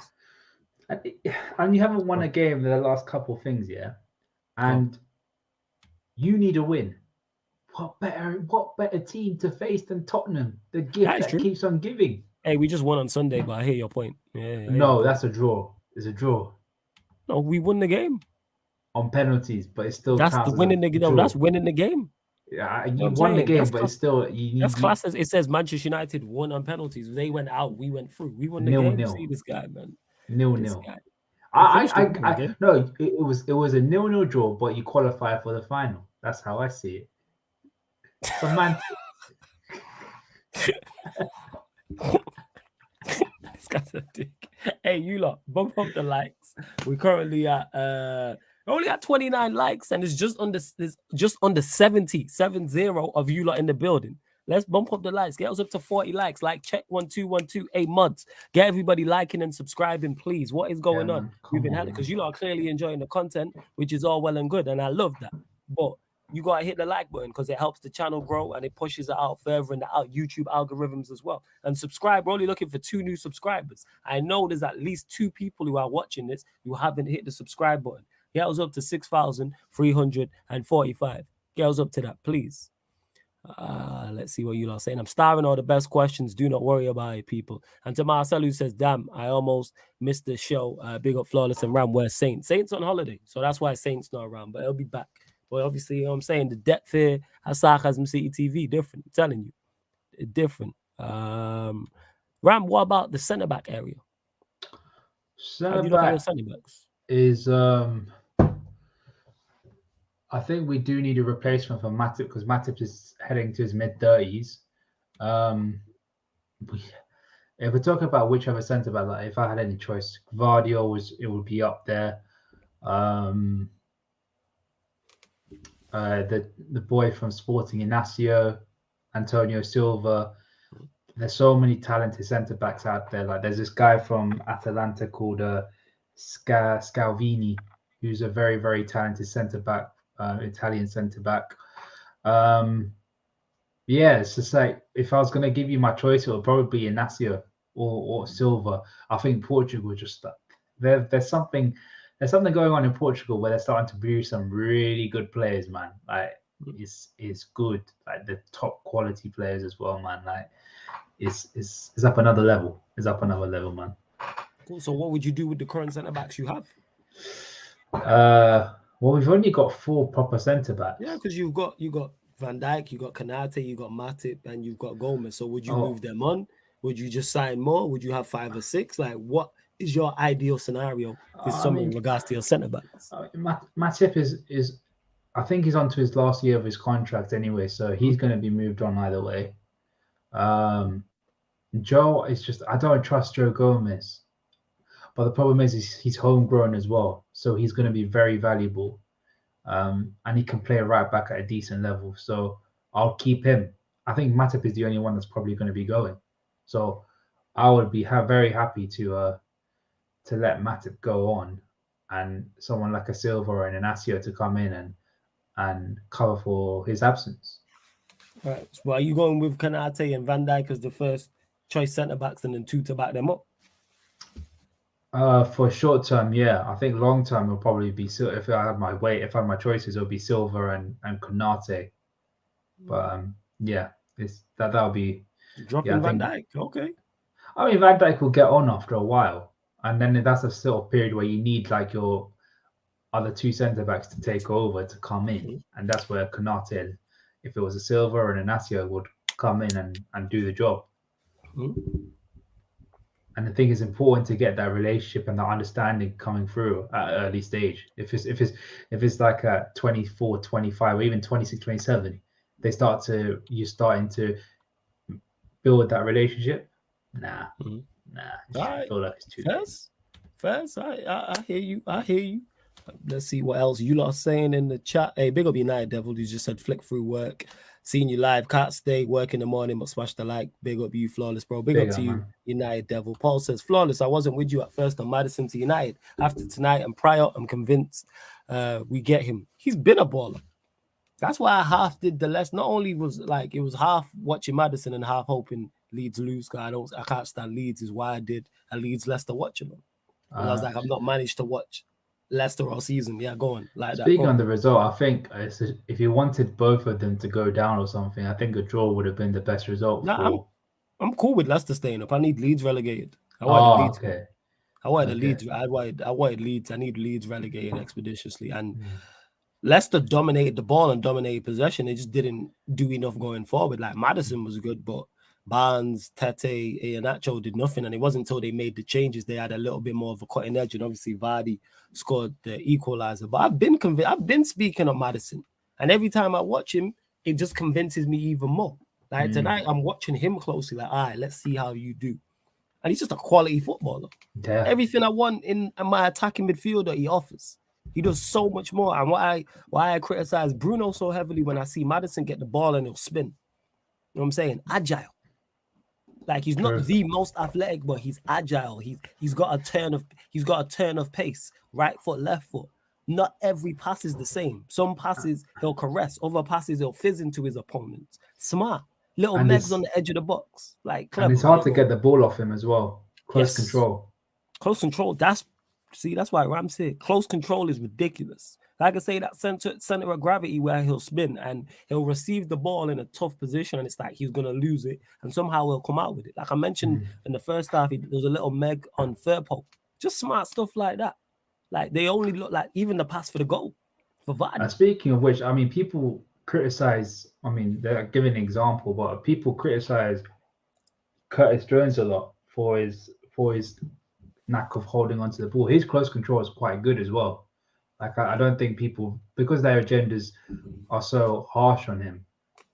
And you haven't won a game in the last couple of things, yeah? And you need a win. What better team to face than Tottenham? The gift that keeps on giving. Hey, we just won on Sunday, but I hear your point. No, that's a draw. It's a draw. No, we won the game. On penalties, but it's still that's winning the game. No, that's winning the game. Yeah, you won the game, but it's still that's class. It says Manchester United won on penalties. They went out, we went through. We won the game. See this guy, man. 0-0. No, it was a 0-0 draw, but you qualify for the final. That's how I see it. So man, this guy's a dick. Hey, you lot, bump up the likes. We're currently at only at 29 likes, and it's just under 70 of you lot in the building. Let's bump up the likes. Get us up to 40 likes. Like check 1212. Hey, mods, get everybody liking and subscribing, please. What is going on? We've been having because you lot are clearly enjoying the content, which is all well and good, and I love that. But you gotta hit the like button because it helps the channel grow and it pushes it out further in the YouTube algorithms as well. And subscribe. We're only looking for 2 new subscribers. I know there's at least 2 people who are watching this who haven't hit the subscribe button. Get us up to 6,345. Get us up to that, please. Let's see what you are saying. I'm starving all the best questions. Do not worry about it, people. And to Marcel, who says, damn, I almost missed the show. Big up Flawless and Ram. Where's Saints? Saints on holiday. So that's why Saints not around, but he'll be back. But obviously, you know what I'm saying? The depth here at Sarcasm City TV, different. I'm telling you. Different. Ram, what about the centre-back area? Centre-back is... I think we do need a replacement for Matip because Matip is heading to his mid-30s. If we're talking about whichever centre-back, like if I had any choice, Vardio would be up there. The boy from Sporting, Inacio, Antonio Silva. There's so many talented centre-backs out there. Like there's this guy from Atalanta called Scalvini, who's a very, very talented centre-back. Italian centre back. It's just like if I was going to give you my choice, it would probably be Inacio or Silva. I think Portugal just there's something going on in Portugal where they're starting to produce some really good players, man. Like it's good, like the top quality players as well, man. Like it's up another level. It's up another level, man. Cool. So what would you do with the current centre backs you have? Well, we've only got 4 proper centre backs. Yeah, because you got Van Dijk, you got Konate, you got Matip, and you've got Gomez. So would you move them on? Would you just sign more? Would you have 5 or 6? Like, what is your ideal scenario in regards to your centre backs? Matip is I think he's on to his last year of his contract anyway, so he's going to be moved on either way. Joe is just I don't trust Joe Gomez. But the problem is he's homegrown as well. So he's going to be very valuable. And he can play right back at a decent level. So I'll keep him. I think Matip is the only one that's probably going to be going. So I would be very happy to let Matip go on and someone like a Silva or an Inacio to come in and cover for his absence. All right. Well, are you going with Konate and Van Dijk as the first choice centre-backs and then 2 to back them up? For short term, yeah. I think long term it'll probably be if I had my choices, it'll be Silva and Konate. But that'll be dropping Van Dijk. Okay. I mean, Van Dijk will get on after a while, and then that's a sort of period where you need like your other 2 centre backs to take over to come in, and that's where Konate, if it was a Silva or an Inacio, would come in and do the job. And I think it's important to get that relationship and that understanding coming through at an early stage. If it's like at 24, 25, or even 26, 27, you're starting to build that relationship. Nah. I feel like it's too late. First, I hear you. Let's see what else you lot saying in the chat. Hey, big up United Devil. You just said flick through work. Seeing you live, can't stay, work in the morning, but smash the like. Big up you, Flawless, bro. Big up to you, United Devil. Paul says, Flawless, I wasn't with you at first on Maddison to United. After tonight and prior, I'm convinced we get him. He's been a baller. That's why I half did the less. Not only was like it was half watching Maddison and half hoping Leeds lose. Cause I can't stand Leeds. Is why I did a Leeds Leicester watching them. I was like, I've not managed to watch Leicester all season. Yeah, go on. Like Speaking on the result, I think if you wanted both of them to go down or something, I think a draw would have been the best result. I'm cool with Leicester staying up. I need Leeds relegated. I wanted Leeds. I wanted Leeds. I need Leeds relegated expeditiously. And Leicester dominated the ball and dominated possession. They just didn't do enough going forward. Like Maddison was good, but Barnes, Tete, Iheanacho did nothing, and it wasn't until they made the changes they had a little bit more of a cutting edge, and obviously Vardy scored the equalizer. But I've been speaking of Maddison, and every time I watch him, it just convinces me even more. Like tonight, I'm watching him closely. Like, all right, let's see how you do. And he's just a quality footballer. Yeah. Everything I want in my attacking midfielder, he offers. He does so much more. And why I criticize Bruno so heavily when I see Maddison get the ball and he'll spin. You know what I'm saying? Agile. Like he's not the most athletic, but he's agile. He's got a turn of pace. Right foot, left foot. not every pass is the same. Some passes he'll caress, other passes he'll fizz into his opponents. Smart. Little And Megs on the edge of the box. Like clever. And it's hard to get the ball off him as well. Close control. Close control. That's why Ram said close control is ridiculous. Like I say, that center of gravity where he'll spin and he'll receive the ball in a tough position, and it's like he's gonna lose it, and somehow he'll come out with it. Like I mentioned in the first half, there was a little Meg on third pole. Just smart stuff like that. Like they only look like even the pass for the goal for Vardy. And speaking of which, I mean, people criticize. I mean, they're giving an example, but people criticize Curtis Jones a lot for his knack of holding onto the ball. His close control is quite good as well. Like I don't think people, because their agendas are so harsh on him,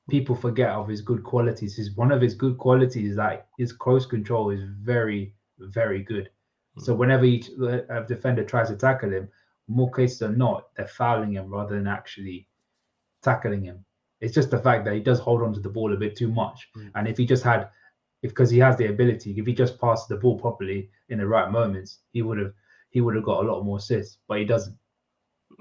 people forget of his good qualities. One of his good qualities is that his close control is very, very good. So whenever a defender tries to tackle him, more cases than not, they're fouling him rather than actually tackling him. It's just the fact that he does hold on to the ball a bit too much. And if he just had, because he has the ability, if he just passed the ball properly in the right moments, he would have got a lot more assists, but he doesn't.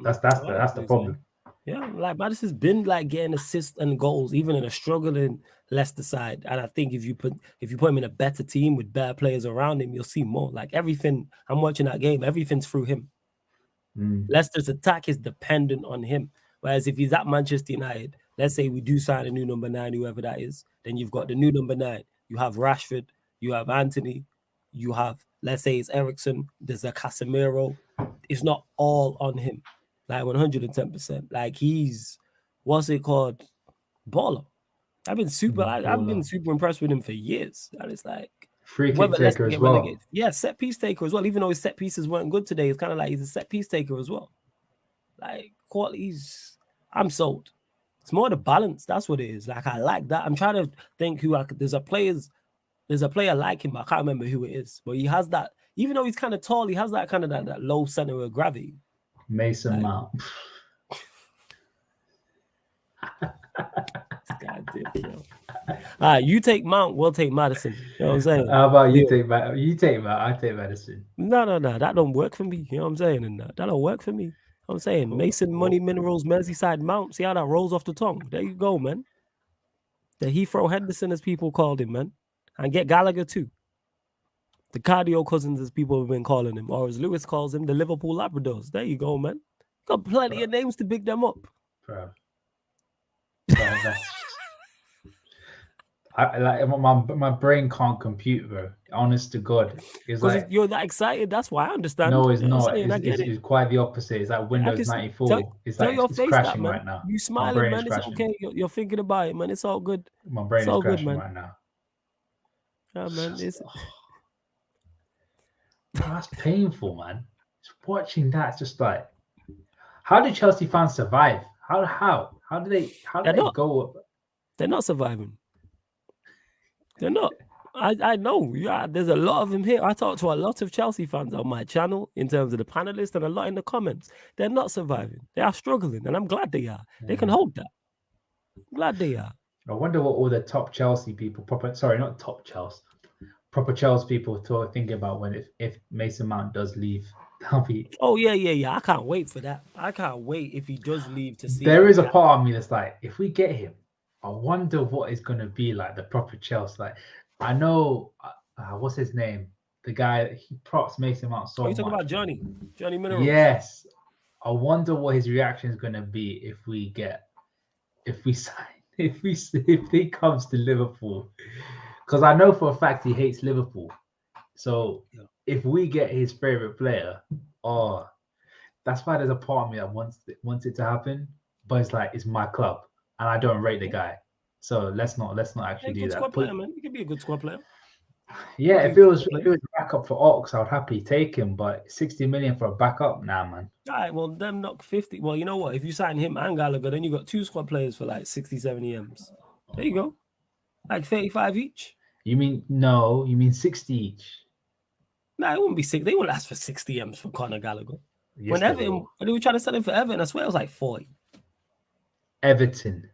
That's the problem. Yeah, like Maddison's been like getting assists and goals, even in a struggling Leicester side. And I think if you put him in a better team with better players around him, you'll see more. Like everything, I'm watching that game, everything's through him. Leicester's attack is dependent on him. Whereas if he's at Manchester United, let's say we do sign a new number 9, whoever that is, then you've got the new number 9. You have Rashford, you have Anthony, you have, let's say it's Eriksen, there's a Casemiro. It's not all on him. Like 110%. Like he's, what's it called? Baller. I've been super impressed with him for years. And it's like free kick taker as well. Yeah, set piece taker as well. Even though his set pieces weren't good today, it's kind of like he's a set piece taker as well. Like qualities, I'm sold. It's more the balance. That's what it is. Like I like that. I'm trying to think who I could. There's a player like him, but I can't remember who it is. But he has that. Even though he's kind of tall, he has that kind of that low center of gravity. Mason Mount. All right, you take Mount, we'll take Maddison. You know what I'm saying? How about you take Mount? You take Mount, I take Maddison. No, that don't work for me. You know what I'm saying? And that don't work for me. You know what I'm saying? Mason, Money, Minerals, Merseyside, Mount. See how that rolls off the tongue? There you go, man. The Heathrow Henderson, as people called him, man. And get Gallagher too. The cardio cousins, as people have been calling him, or as Lewis calls him, the Liverpool Labradors. There you go, man. Got plenty of names to pick them up. Bro. My brain can't compute, bro. Honest to God, it's like you're that excited. That's why I understand. No, it's not. It's quite the opposite. It's like Windows 94. It's like it's crashing right now. You smiling, man. It's okay. You're thinking about it, man. It's all good. My brain is crashing right now. Yeah, man. That's painful, man. Watching that, just like, how do Chelsea fans survive? How do they go up? They're not surviving. They're not. I know. Yeah, there's a lot of them here. I talk to a lot of Chelsea fans on my channel in terms of the panelists and a lot in the comments. They're not surviving. They are struggling, and I'm glad they are. They can hold that. I'm glad they are. I wonder what all the top Chelsea people, proper Chelsea people are thinking about when if Mason Mount does leave. Oh yeah. I can't wait for that. I can't wait if he does leave to see. There is a part of me that's like, if we get him, I wonder what it's going to be like, the proper Chelsea. Like, I know, what's his name? The guy, he props Mason Mount so much. You talking about Johnny Minerals? Yes. I wonder what his reaction is going to be if he comes to Liverpool. Because I know for a fact he hates Liverpool. So if we get his favorite player, that's why there's a part of me that wants it to happen. But it's like, it's my club. And I don't rate the guy, so let's not actually do that. Squad player, man. He could be a good squad player. Yeah, if it was backup for Ox, I'd happily take him. But 60 million for a backup, nah, man. All right, well, them knock 50. Well, you know what? If you sign him and Gallagher, then you got 2 squad players for like 60, 70 M's. There you go, like 35 each. You mean 60 each? Nah, it wouldn't be 6. They wouldn't ask for 60 M's for Conor Gallagher. Yes, when they were trying to sell him for Everton, I swear it was like 40. Everton.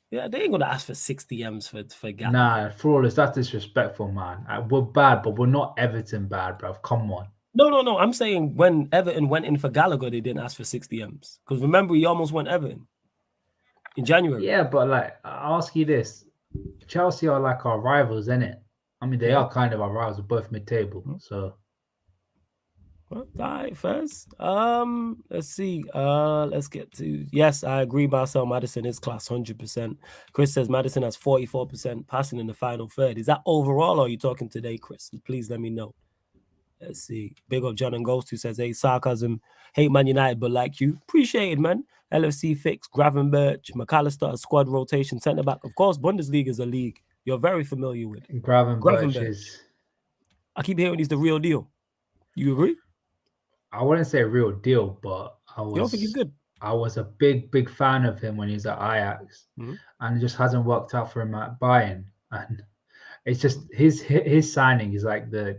Yeah, they ain't gonna ask for 60 M's for Gallagher. Nah, flawless. That's disrespectful, man. We're bad, but we're not Everton bad, bruv. Come on. No. I'm saying when Everton went in for Gallagher, they didn't ask for 60 M's. Because remember, he almost went Everton in January. Yeah, but like, I'll ask you this: Chelsea are like our rivals, isn't it? I mean, they are kind of our rivals, both mid-table. So, all right, first. Let's see. Let's get to. Yes, I agree. Marcel Maddison is class 100%. Chris says Maddison has 44% passing in the final third. Is that overall, or are you talking today, Chris? Please let me know. Let's see. Big up John and Ghost, who says, hey, Sarcasm, hate Man United, but like you. Appreciate it, man. LFC fix, Gravenberch, McAllister, a squad rotation, centre back. Of course, Bundesliga is a league you're very familiar with. Gravenberch is. I keep hearing he's the real deal. You agree? I wouldn't say real deal, but You don't think he's good? I was a big fan of him when he was at Ajax, and it just hasn't worked out for him at Bayern. And it's just his signing is like the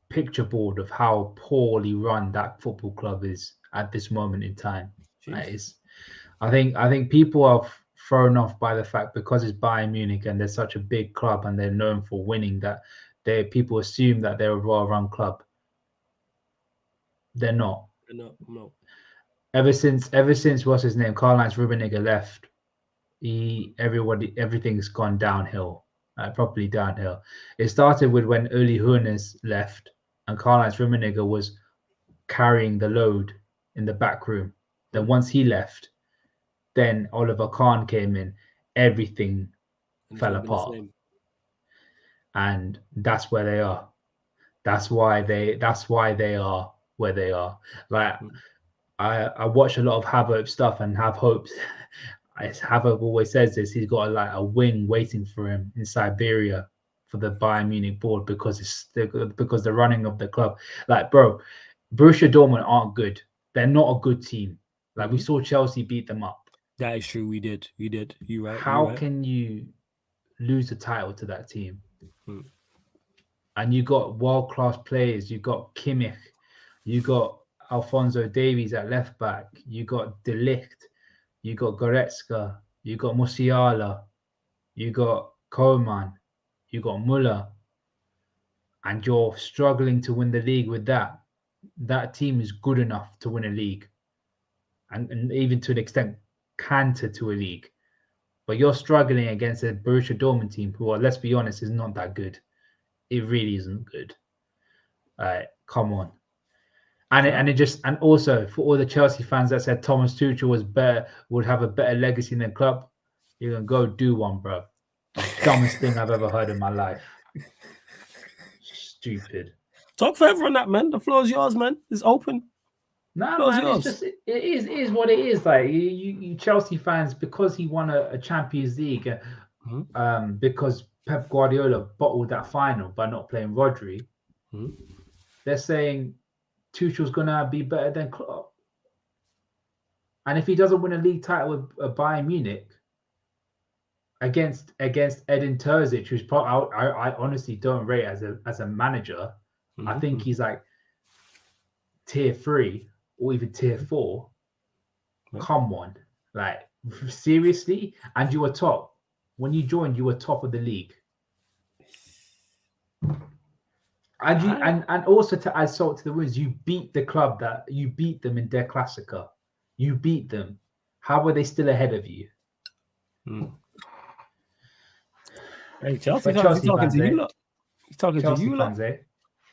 picture board of how poorly run that football club is at this moment in time. I think people are thrown off by the fact because it's Bayern Munich and they're such a big club and they're known for winning that people assume that they're a well-run club. They're not. No. Ever since what's his name, Karl-Heinz Rummenigge left, everything's gone downhill, properly downhill. It started with when Uli Hoeneß left and Karl-Heinz Rummenigge was carrying the load in the back room. Then once he left, then Oliver Kahn came in, everything fell apart. And that's where they are. That's why they are where they are. Like I watch a lot of Havertz stuff and have hopes. As Havertz always says this, he's got a wing waiting for him in Siberia for the Bayern Munich board because the running of the club. Like, bro, Borussia Dortmund aren't good. They're not a good team. Like we saw Chelsea beat them up. That is true. We did. You're right. How can you lose the title to that team? And you got world-class players. You got Kimmich. You got Alphonso Davies at left back. You got De Ligt. You got Goretzka. You got Musiala. You got Koeman. You got Müller. And you're struggling to win the league with that. That team is good enough to win a league. And even to an extent, canter to a league. But you're struggling against a Borussia Dortmund team who, let's be honest, is not that good. It really isn't good. Come on. And also for all the Chelsea fans that said Thomas Tuchel would have a better legacy in the club, you can go do one, bro. Dumbest thing I've ever heard in my life. Stupid. Talk further on that, man. The floor is yours, man. It's open. No, man, it's just it is what it is. Like you Chelsea fans, because he won a Champions League, because Pep Guardiola bottled that final by not playing Rodri. They're saying Tuchel's gonna be better than Klopp. And if he doesn't win a league title with Bayern Munich against Edin Terzic, who's I honestly don't rate as a manager. I think he's like tier 3 or even tier 4. Come on, like seriously? And you were top. When you joined, you were top of the league. And also to add salt to the wounds, you beat the club you beat them in Der Klassiker. You beat them. How were they still ahead of you? Hey, Chelsea fans, he's talking to you lot. He's talking to you lot.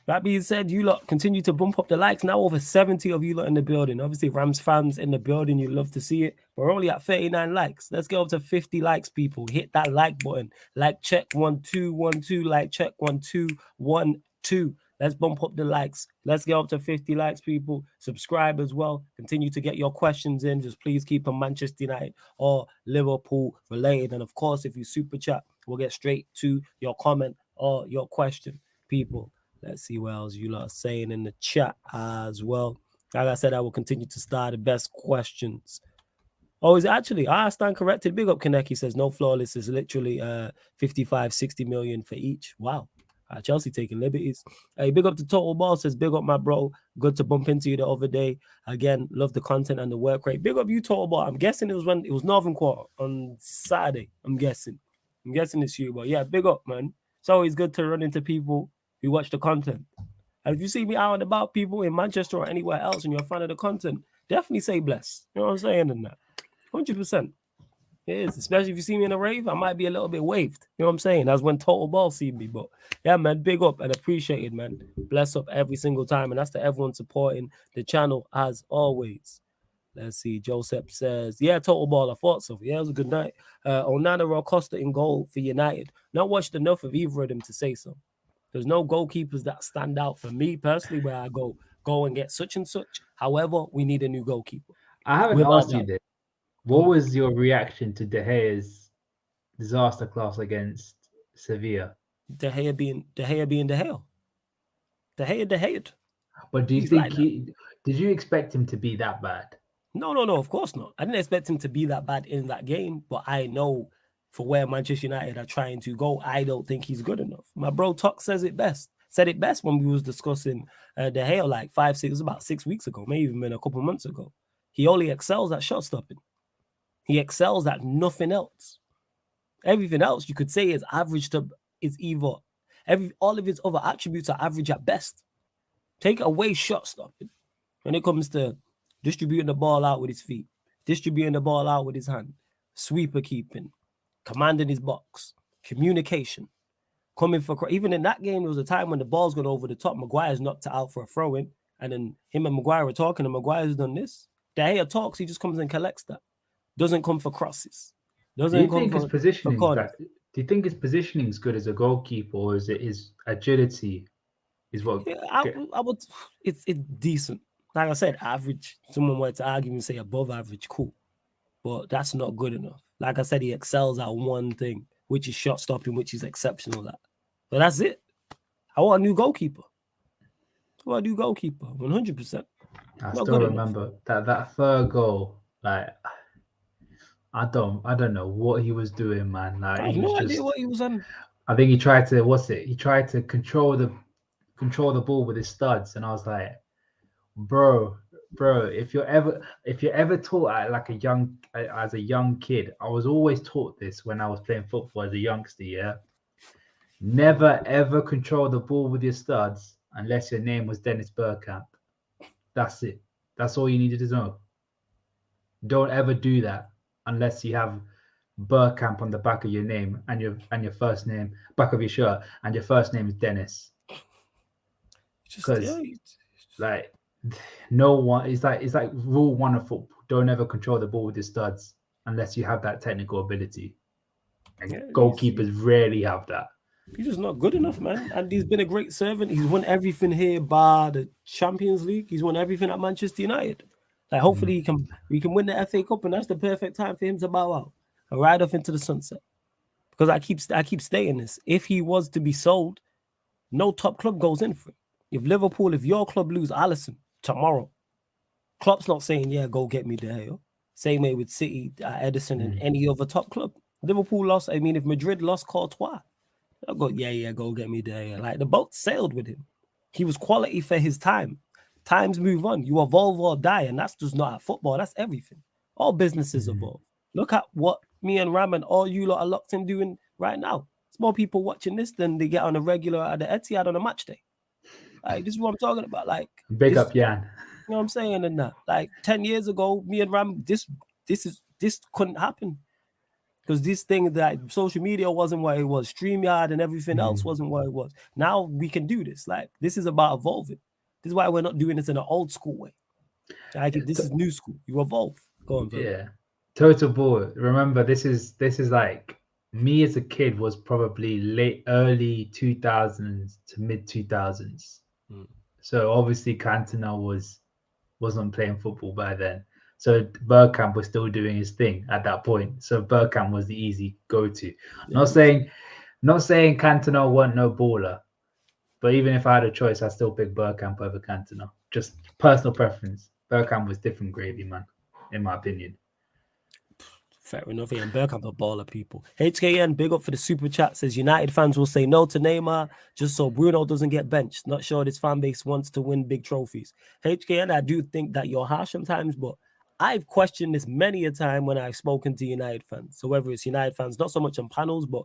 That being said, you lot continue to bump up the likes. Now over 70 of you lot in the building. Obviously, Rams fans in the building, you love to see it. We're only at 39 likes. Let's get up to 50 likes, people. Hit that like button. Like check 1 2 1 2. Like check 1 2 1 2. Let's bump up the likes. Let's get up to 50 likes, people. Subscribe as well. Continue to get your questions in. Just please keep them Manchester United or Liverpool related. And of course, if you super chat, we'll get straight to your comment or your question, people. Let's see what else you lot are saying in the chat as well. Like I said, I will continue to start the best questions. Oh, is it actually? I stand corrected. Big up Kaneki says no flawless is literally 55, 60 million for each. Wow. Chelsea taking liberties. Hey, big up to Total Ball says, big up my bro. Good to bump into you the other day. Again, love the content and the work rate. Big up you, Total Ball. I'm guessing it was Northern Quarter on Saturday. I'm guessing it's you, but yeah, big up, man. It's always good to run into people who watch the content. And if you see me out and about, people in Manchester or anywhere else, and you're a fan of the content, definitely say bless. You know what I'm saying? And that 100%. It is, especially if you see me in a rave, I might be a little bit waved. You know what I'm saying? That's when Total Ball see me. But yeah, man, big up and appreciated, man. Bless up every single time. And that's to everyone supporting the channel as always. Let's see. Joseph says, yeah, Total Ball. I thought so. Yeah, it was a good night. Onana or Costa in goal for United. Not watched enough of either of them to say so. There's no goalkeepers that stand out for me personally where I go and get such and such. However, we need a new goalkeeper. I haven't asked you this. What was your reaction to De Gea's disaster class against Sevilla? De Gea being De Gea. De Gea. But do you think did you expect him to be that bad? No, of course not. I didn't expect him to be that bad in that game, but I know for where Manchester United are trying to go, I don't think he's good enough. My bro Tuck said it best when we was discussing De Gea like about 6 weeks ago, maybe even a couple months ago. He only excels at shot stopping. He excels at nothing else. Everything else you could say is average to all of his other attributes are average at best. Take away shot stopping when it comes to distributing the ball out with his feet, distributing the ball out with his hand, sweeper keeping, commanding his box, communication, coming for. Even in that game, there was a time when the ball's gone over the top. Maguire's knocked it out for a throw in, and then him and Maguire were talking, and Maguire's done this. De Gea talks, he just comes and collects that. Doesn't come for crosses. Do you think his positioning is good as a goalkeeper, or is it his agility? Is what? Yeah, I would. It's decent. Like I said, average. Someone were to argue and say above average, cool, but that's not good enough. Like I said, he excels at one thing, which is shot stopping, which is exceptional at. But that's it. I want a new goalkeeper. 100%. I still remember that third goal. Like, I don't know what he was doing, man. Like, I have no idea what he was on. I think he tried to. He tried to control the ball with his studs, and I was like, bro, if you're ever taught as a young kid, I was always taught this when I was playing football as a youngster. Yeah, never ever control the ball with your studs unless your name was Dennis Bergkamp. That's it. That's all you needed to know. Don't ever do that unless you have Bergkamp on the back of your name and your first name, back of your shirt, and your first name is Dennis. Because like no one, it's like rule one of football. Don't ever control the ball with your studs unless you have that technical ability. And goalkeepers rarely have that. He's just not good enough, man. And he's been a great servant. He's won everything here bar the Champions League. He's won everything at Manchester United. Like, hopefully we can win the FA Cup, and that's the perfect time for him to bow out and ride off into the sunset. Because I keep stating this. If he was to be sold, no top club goes in for him. If your club lose Alisson tomorrow, Klopp's not saying, yeah, go get me De Gea. Same way with City, Edison, and any other top club. Liverpool lost. I mean, if Madrid lost Courtois, they'll go, yeah, go get me De Gea. Like, the boat sailed with him. He was quality for his time. Times move on. You evolve or die, and that's just not at football. That's everything. All businesses evolve. Look at what me and Ram and all you lot are locked in doing right now. There's more people watching this than they get on a regular at the Etihad on a match day. Like, this is what I'm talking about. Like, big up, Jan. You know what I'm saying? And that, like, 10 years ago, me and Ram, this couldn't happen. Because this thing that social media wasn't what it was. StreamYard and everything else wasn't what it was. Now we can do this. Like, this is about evolving. This is why we're not doing this in an old school way. Like, this is new school. You evolve. Go on, Phil. Yeah. Total Ball. Remember, this is like me as a kid was probably early 2000s to mid 2000s. So obviously Cantona wasn't playing football by then. So Bergkamp was still doing his thing at that point. So Bergkamp was the easy go-to. Not saying Cantona wasn't no baller, but even if I had a choice, I'd still pick Bergkamp over Cantona. Just personal preference. Bergkamp was different gravy, man, in my opinion. Fair enough. Yeah, and Bergkamp a baller, people. HKN, big up for the super chat, says United fans will say no to Neymar just so Bruno doesn't get benched. Not sure this fan base wants to win big trophies. HKN, I do think that you're harsh sometimes, but I've questioned this many a time when I've spoken to United fans. So whether it's United fans, not so much on panels, but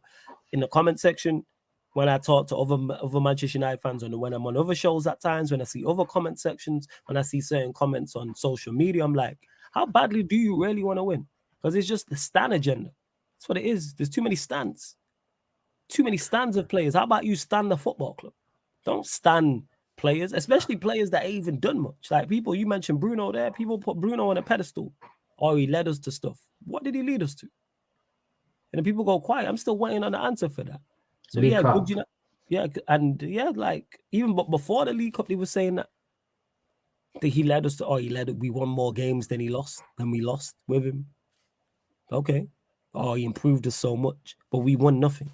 in the comment section, when I talk to other Manchester United fans, and when I'm on other shows at times, when I see other comment sections, when I see certain comments on social media, I'm like, how badly do you really want to win? Because it's just the stand agenda. That's what it is. There's too many stands. Too many stands of players. How about you stand the football club? Don't stand players, especially players that ain't even done much. Like people, you mentioned Bruno there. People put Bruno on a pedestal. Oh, he led us to stuff. What did he lead us to? And then people go quiet. I'm still waiting on the answer for that. So League yeah, Cup. good, you know, yeah, and yeah, like even before the League Cup, they were saying that he led us to. Oh, we won more games than we lost with him. Okay. Oh, he improved us so much, but we won nothing.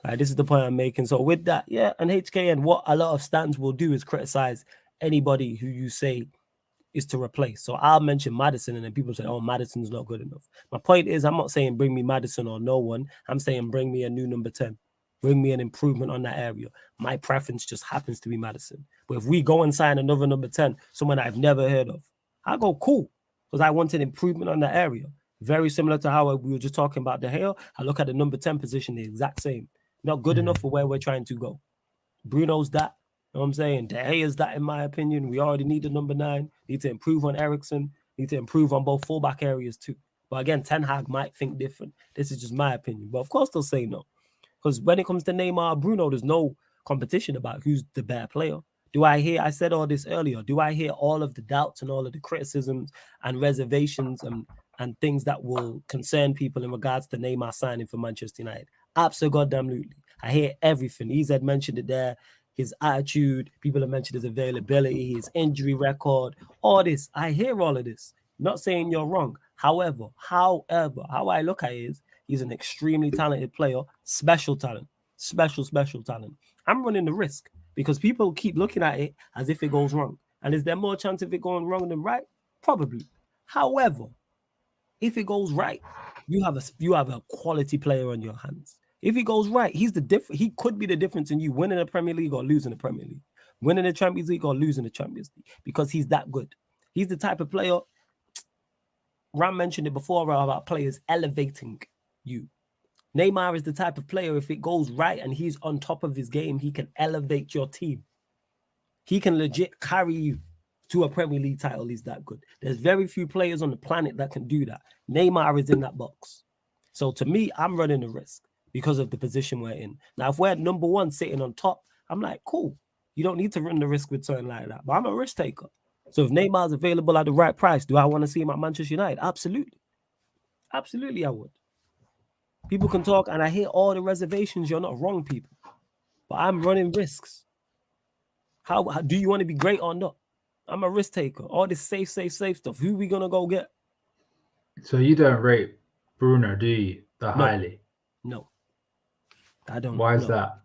Like, this is the point I'm making. So with that, yeah, and HKN, what a lot of stands will do is criticize anybody who you say is to replace. So I'll mention Maddison, and then people say, oh, Maddison's not good enough. My point is, I'm not saying bring me Maddison or no one. I'm saying bring me a new number 10. Bring me an improvement on that area. My preference just happens to be Maddison. But if we go and sign another number 10, someone I've never heard of, I go, cool, because I want an improvement on that area. Very similar to how we were just talking about De Gea. I look at the number 10 position the exact same. Not good enough for where we're trying to go. Bruno's that. You know what I'm saying? De Gea's that, in my opinion. We already need the number 9. Need to improve on Eriksen. Need to improve on both fullback areas too. But again, Ten Hag might think different. This is just my opinion. But of course they'll say no. Because when it comes to Neymar, Bruno, there's no competition about who's the better player. I said all this earlier, do I hear all of the doubts and all of the criticisms and reservations and things that will concern people in regards to Neymar signing for Manchester United? Absolutely. I hear everything. He's had mentioned it there. His attitude, people have mentioned his availability, his injury record, all this. I hear all of this. Not saying you're wrong. However, how I look at it is he's an extremely talented player, special talent. I'm running the risk because people keep looking at it as if it goes wrong. And is there more chance of it going wrong than right? Probably. However, if it goes right, you have a quality player on your hands. If he goes right, he could be the difference in you winning the Premier League or losing the Premier League, winning the Champions League or losing the Champions League, because he's that good. He's the type of player. Ram mentioned it before about players elevating you. Neymar is the type of player, if it goes right and he's on top of his game, he can elevate your team. He can legit carry you to a Premier League title. He's that good. There's very few players on the planet that can do that. Neymar is in that box. So to me, I'm running the risk because of the position we're in. Now, if we're number 1 sitting on top, I'm like, cool. You don't need to run the risk with something like that. But I'm a risk taker. So if Neymar's available at the right price, do I want to see him at Manchester United? Absolutely. Absolutely, I would. People can talk, and I hear all the reservations. You're not wrong, people. But I'm running risks. How do you want to be great or not? I'm a risk taker. All this safe stuff. Who we gonna go get? So you don't rate Bruno, do you? Highly? No. I don't. Why is that?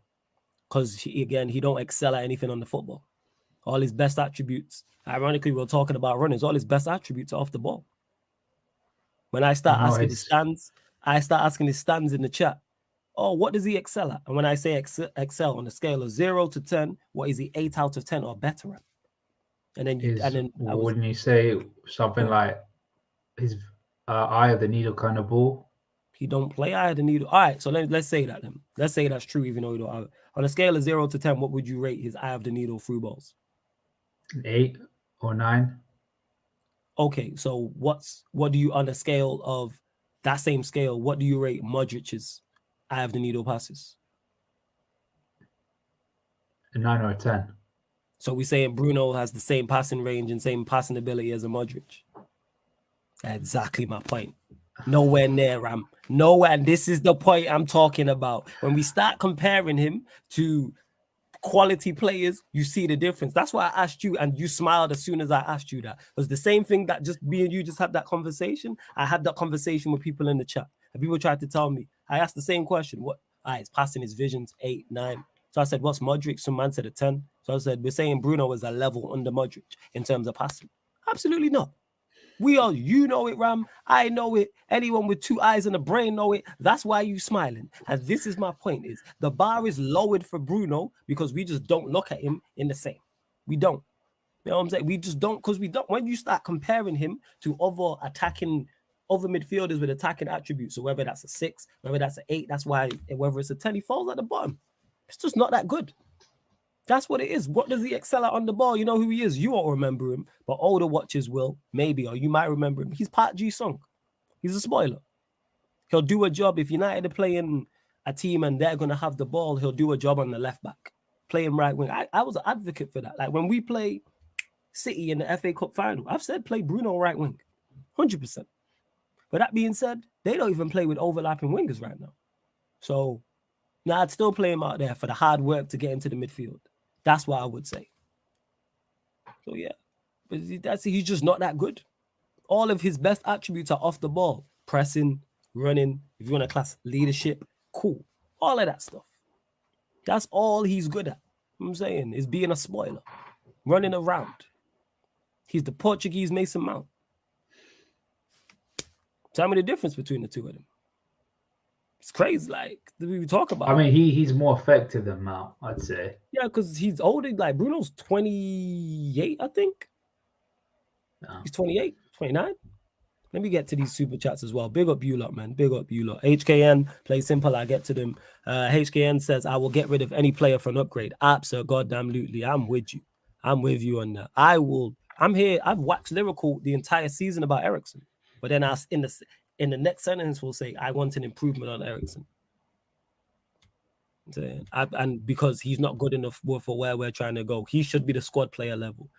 Because he don't excel at anything on the football. All his best attributes. Ironically, we're talking about runners. All his best attributes are off the ball. When I start asking his stands in the chat. Oh, what does he excel at? And when I say excel on a scale of 0 to 10, what is he 8 out of 10 or better at? And then wouldn't you say something like his eye of the needle kind of ball? He don't play eye of the needle. All right, so let's say that then. Let's say that's true, even though you don't. On a scale of 0 to 10, what would you rate his eye of the needle through balls? 8 or 9. Okay, so what do you, on a scale of that same scale, what do you rate Modric's eye of the needle passes? A 9 or a 10. So we're saying Bruno has the same passing range and same passing ability as a Modric. Exactly my point. Nowhere near Ram. Nowhere. And this is the point I'm talking about. When we start comparing him to quality players, you see the difference. That's why I asked you, and you smiled as soon as I asked you that. It was the same thing that just me and you just had that conversation. I had that conversation with people in the chat, and people tried to tell me. I asked the same question. What? His passing, his visions, 8, 9. So I said, what's Modric? Some man said a 10. So I said, we're saying Bruno is a level under Modric in terms of passing. Absolutely not. You know it, Ram. I know it. Anyone with 2 eyes and a brain know it. That's why you smiling. And this is my point: is the bar is lowered for Bruno because we just don't look at him in the same. We don't. You know what I'm saying? We just don't, because we don't. When you start comparing him to other midfielders with attacking attributes, so whether that's a 6, whether that's an 8, that's why whether it's a 10, he falls at the bottom. It's just not that good. That's what it is. What does he excel at on the ball? You know who he is. You won't remember him, but older watchers will, maybe, or you might remember him. He's Park Ji-sung. He's a spoiler. He'll do a job. If United are playing a team and they're going to have the ball, he'll do a job on the left back, play him right wing. I was an advocate for that. Like when we play City in the FA Cup final, I've said play Bruno right wing, 100%. But that being said, they don't even play with overlapping wingers right now. So now I'd still play him out there for the hard work to get into the midfield. That's what I would say. So yeah, but he's just not that good. All of his best attributes are off the ball: pressing, running. If you want to class leadership, cool. All of that stuff. That's all he's good at. I'm saying is being a spoiler, running around. He's the Portuguese Mason Mount. Tell me the difference between the two of them. It's crazy. Like we talk about. I mean, he's more effective than Mount, I'd say. Yeah, because he's older. Like Bruno's 28, I think. No. He's 28, 29. Let me get to these super chats as well. Big up you lot, man. Big up you lot. HKN, play simple. I get to them. HKN says, I will get rid of any player for an upgrade. Absolutely. I'm with you. I'm with you on that. I'm here. I've watched Liverpool the entire season about Eriksen. But then in the next sentence, we'll say, I want an improvement on Eriksen. And because he's not good enough for where we're trying to go. He should be the squad player level.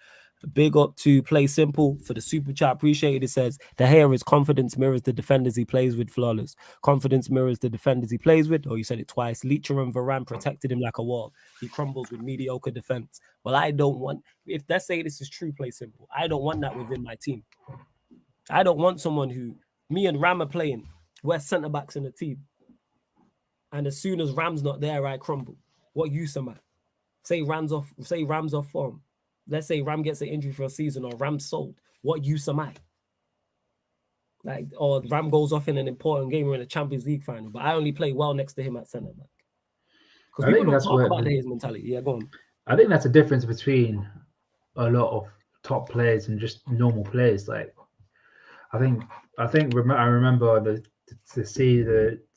Big up to Play Simple for the super chat. Appreciate it. It says, De Gea, his confidence mirrors the defenders he plays with. Flawless. Confidence mirrors the defenders he plays with. Oh, you said it twice. Leacher and Varane protected him like a wall. He crumbles with mediocre defense. Well, I don't want, if let's say this is true, Play Simple, I don't want that within my team. I don't want someone who, me and Ram are playing, we're centre backs in the team. And as soon as Ram's not there, I crumble. What use am I? Say Ram's off form. Let's say Ram gets an injury for a season or Ram's sold. What use am I? Like, or Ram goes off in an important game or in a Champions League final, but I only play well next to him at centre back. Because people don't talk about his mentality. Yeah, go on. I think that's a difference between a lot of top players and just normal players. Like, I remember to see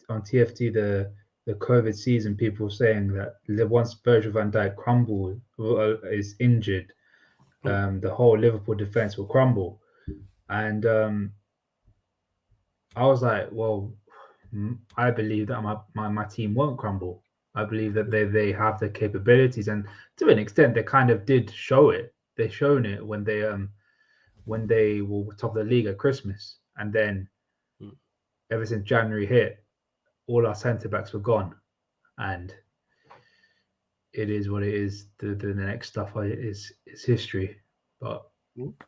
on TFT the COVID season, people saying that once Virgil van Dijk crumbled is injured, the whole Liverpool defense will crumble. And I was like, well, I believe that my team won't crumble. I believe that they have the capabilities, and to an extent, they kind of did show it. They shown it when they were top of the league at Christmas, and then ever since January hit, all our centre backs were gone, and it is what it is. The next stuff is history. But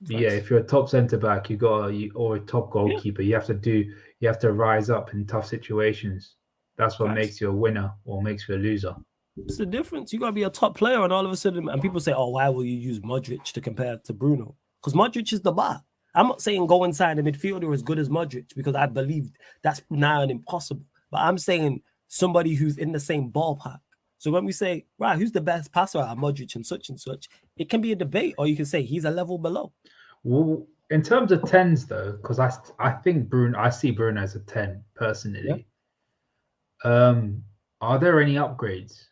yeah, if you're a top centre back, or a top goalkeeper, you have to rise up in tough situations. That's what makes you a winner or makes you a loser. It's the difference. You gotta be a top player, and all of a sudden, and people say, "Oh, why will you use Modric to compare to Bruno?" Because Modric is the bar. I'm not saying go inside a midfielder as good as Modric, because I believe that's now an impossible. But I'm saying somebody who's in the same ballpark. So when we say, right, who's the best passer out of Modric and such, it can be a debate, or you can say he's a level below. Well, in terms of 10s though, because I think I see Bruno as a 10 personally. Yeah. Are there any upgrades?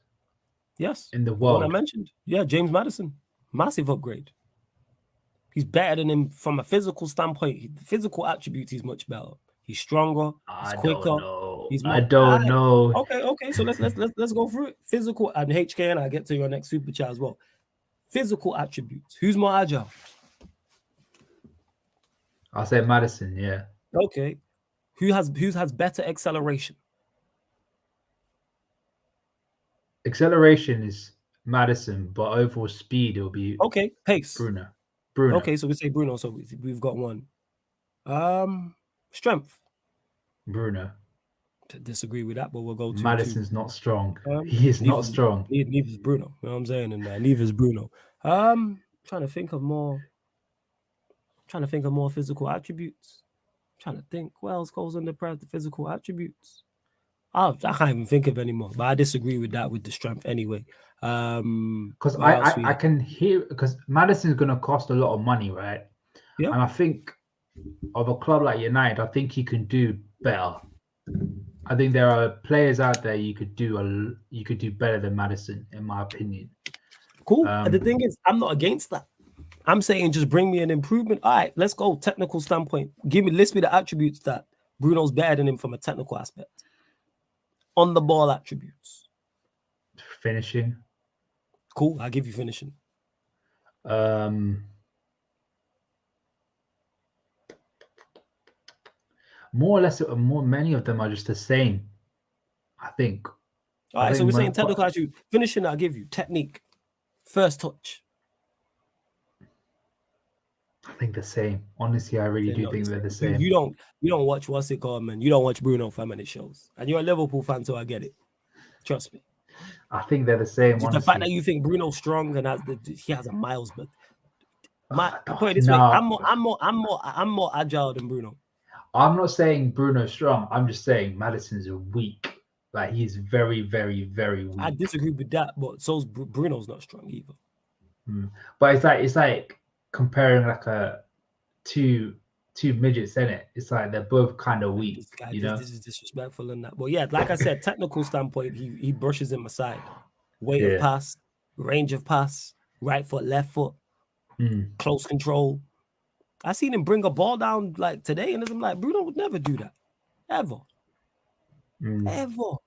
Yes. In the world? What I mentioned. Yeah, James Maddison. Massive upgrade. He's better than him from a physical standpoint. The physical attributes, he's much better. He's stronger. He's quicker. I don't know. Okay. So let's go through it. Physical and HKN. I'll get to your next super chat as well. Physical attributes. Who's more agile? I'll say Maddison. Yeah. Okay. Who has better acceleration? Acceleration is Maddison, but overall speed will be pace. Bruno. Okay, so we say Bruno. So we've got one. Strength. Bruno. To disagree with that, but we'll go to Maddison's not strong. He is not strong. Neither is Bruno. You know what I'm saying? And neither is Bruno. Trying to think of more physical attributes. Trying to think what else goes under the physical attributes. I can't even think of anymore, but I disagree with that with the strength anyway. Because I can hear, because Maddison's going to cost a lot of money, right? Yeah. And I think of a club like United, I think he can do better. I think there are players out there you could do better than Maddison, in my opinion. Cool. And the thing is, I'm not against that. I'm saying just bring me an improvement. All right, let's go. Technical standpoint. List me the attributes that Bruno's better than him from a technical aspect. On the ball attributes. Finishing. Cool. I'll give you finishing. More or less, many of them are just the same, I think. All right, so we're saying technical attribute. Finishing, I'll give you. Technique. First touch. I think the same. Honestly, I really do think they're the same. You don't watch what's it called, man. You don't watch Bruno for a minute shows. And you're a Liverpool fan, so I get it. Trust me. I think they're the same. Just the fact that you think Bruno's strong and he has a miles, but I put it this way, I'm more agile than Bruno. I'm not saying Bruno's strong. I'm just saying Maddison's weak. Like, he's very, very, very weak. I disagree with that, but so's Bruno's not strong either. But it's like comparing like two midgets, in it. It's like they're both kind of weak. This is disrespectful in that. But yeah, like I said, technical standpoint, he brushes him aside. Weight of pass, range of pass, right foot, left foot, close control. I seen him bring a ball down like today, and I'm like, Bruno would never do that. Ever. Ever.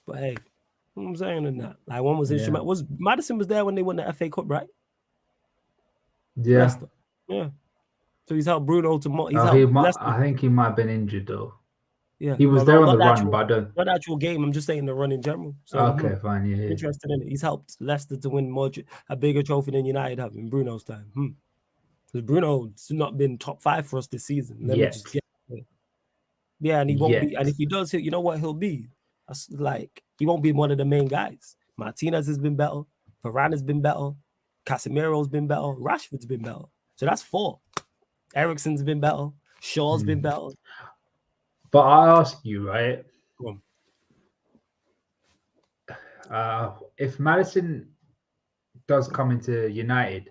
But hey, what I'm saying in that. Like, one was instrumental. Maddison was there when they won the FA Cup, right? Yeah. Leicester. Yeah. So he's helped Bruno to I think he might have been injured though. Yeah. He was there on the run, but I don't. Not actual game. I'm just saying the run in general. So okay, fine. Yeah. Interested in it. He's helped Leicester to win a bigger trophy than United have in Bruno's time. Because Bruno's not been top 5 for us this season. Let me just get it. Yeah, and he won't be. And if he does, you know what he'll be? Like, he won't be one of the main guys. Martinez has been better. Varane has been better. Casemiro's been better. Rashford's been better. So that's 4. Eriksen's been better. Shaw's been better. But I ask you, right? Go on. If Maddison does come into United,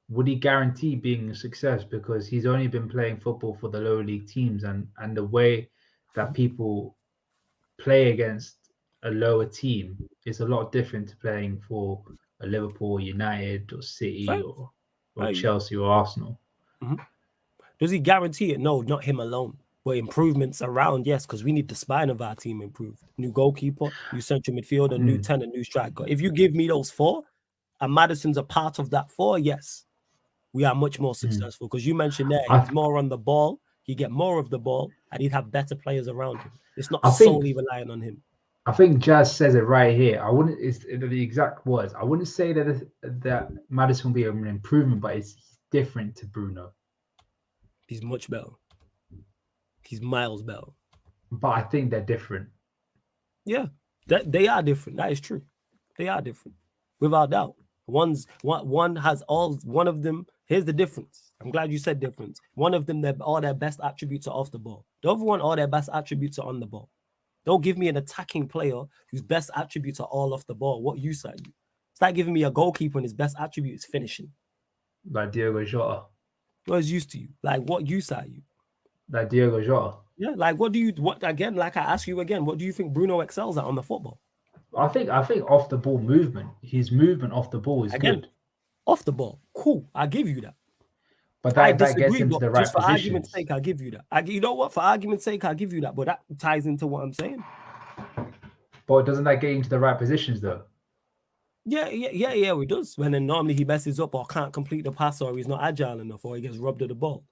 would he guarantee being a success? Because he's only been playing football for the lower league teams, and the way that people play against a lower team is a lot different to playing for a Liverpool, United, or City, or Chelsea, or Arsenal. Does he guarantee it? No, not him alone. But improvements around, yes, because we need the spine of our team improved. New goalkeeper, new central midfielder, new 10, and new striker. If you give me those 4, and Maddison's a part of that 4, yes, we are much more successful. Because you mentioned there, he's more on the ball, he get more of the ball, and he'd have better players around him. It's not solely relying on him. I think Jazz says it right here. It's the exact words. I wouldn't say that Maddison will be an improvement, but it's different to Bruno. He's much better. He's miles better. But I think they're different. Yeah, they are different. That is true. They are different, without doubt. One has one of them. Here's the difference. I'm glad you said difference. One of them, all their best attributes are off the ball. The other one, all their best attributes are on the ball. Don't give me an attacking player whose best attributes are all off the ball. What use are you? It's like giving me a goalkeeper and his best attribute is finishing. Like Diogo Jota. What is used to you? Like, what use are you? Like Diogo Jota. Yeah, like what again, like I ask you again, what do you think Bruno excels at on the football? I think off the ball movement. His movement off the ball is good. Off the ball. Cool. I'll give you that. But that gets into the right just for positions. argument's sake, I'll give you that. You know what? For argument's sake, I'll give you that. But that ties into what I'm saying. But doesn't that get into the right positions though? Yeah, it does. When then normally he messes up or can't complete the pass, or he's not agile enough, or he gets robbed of the ball.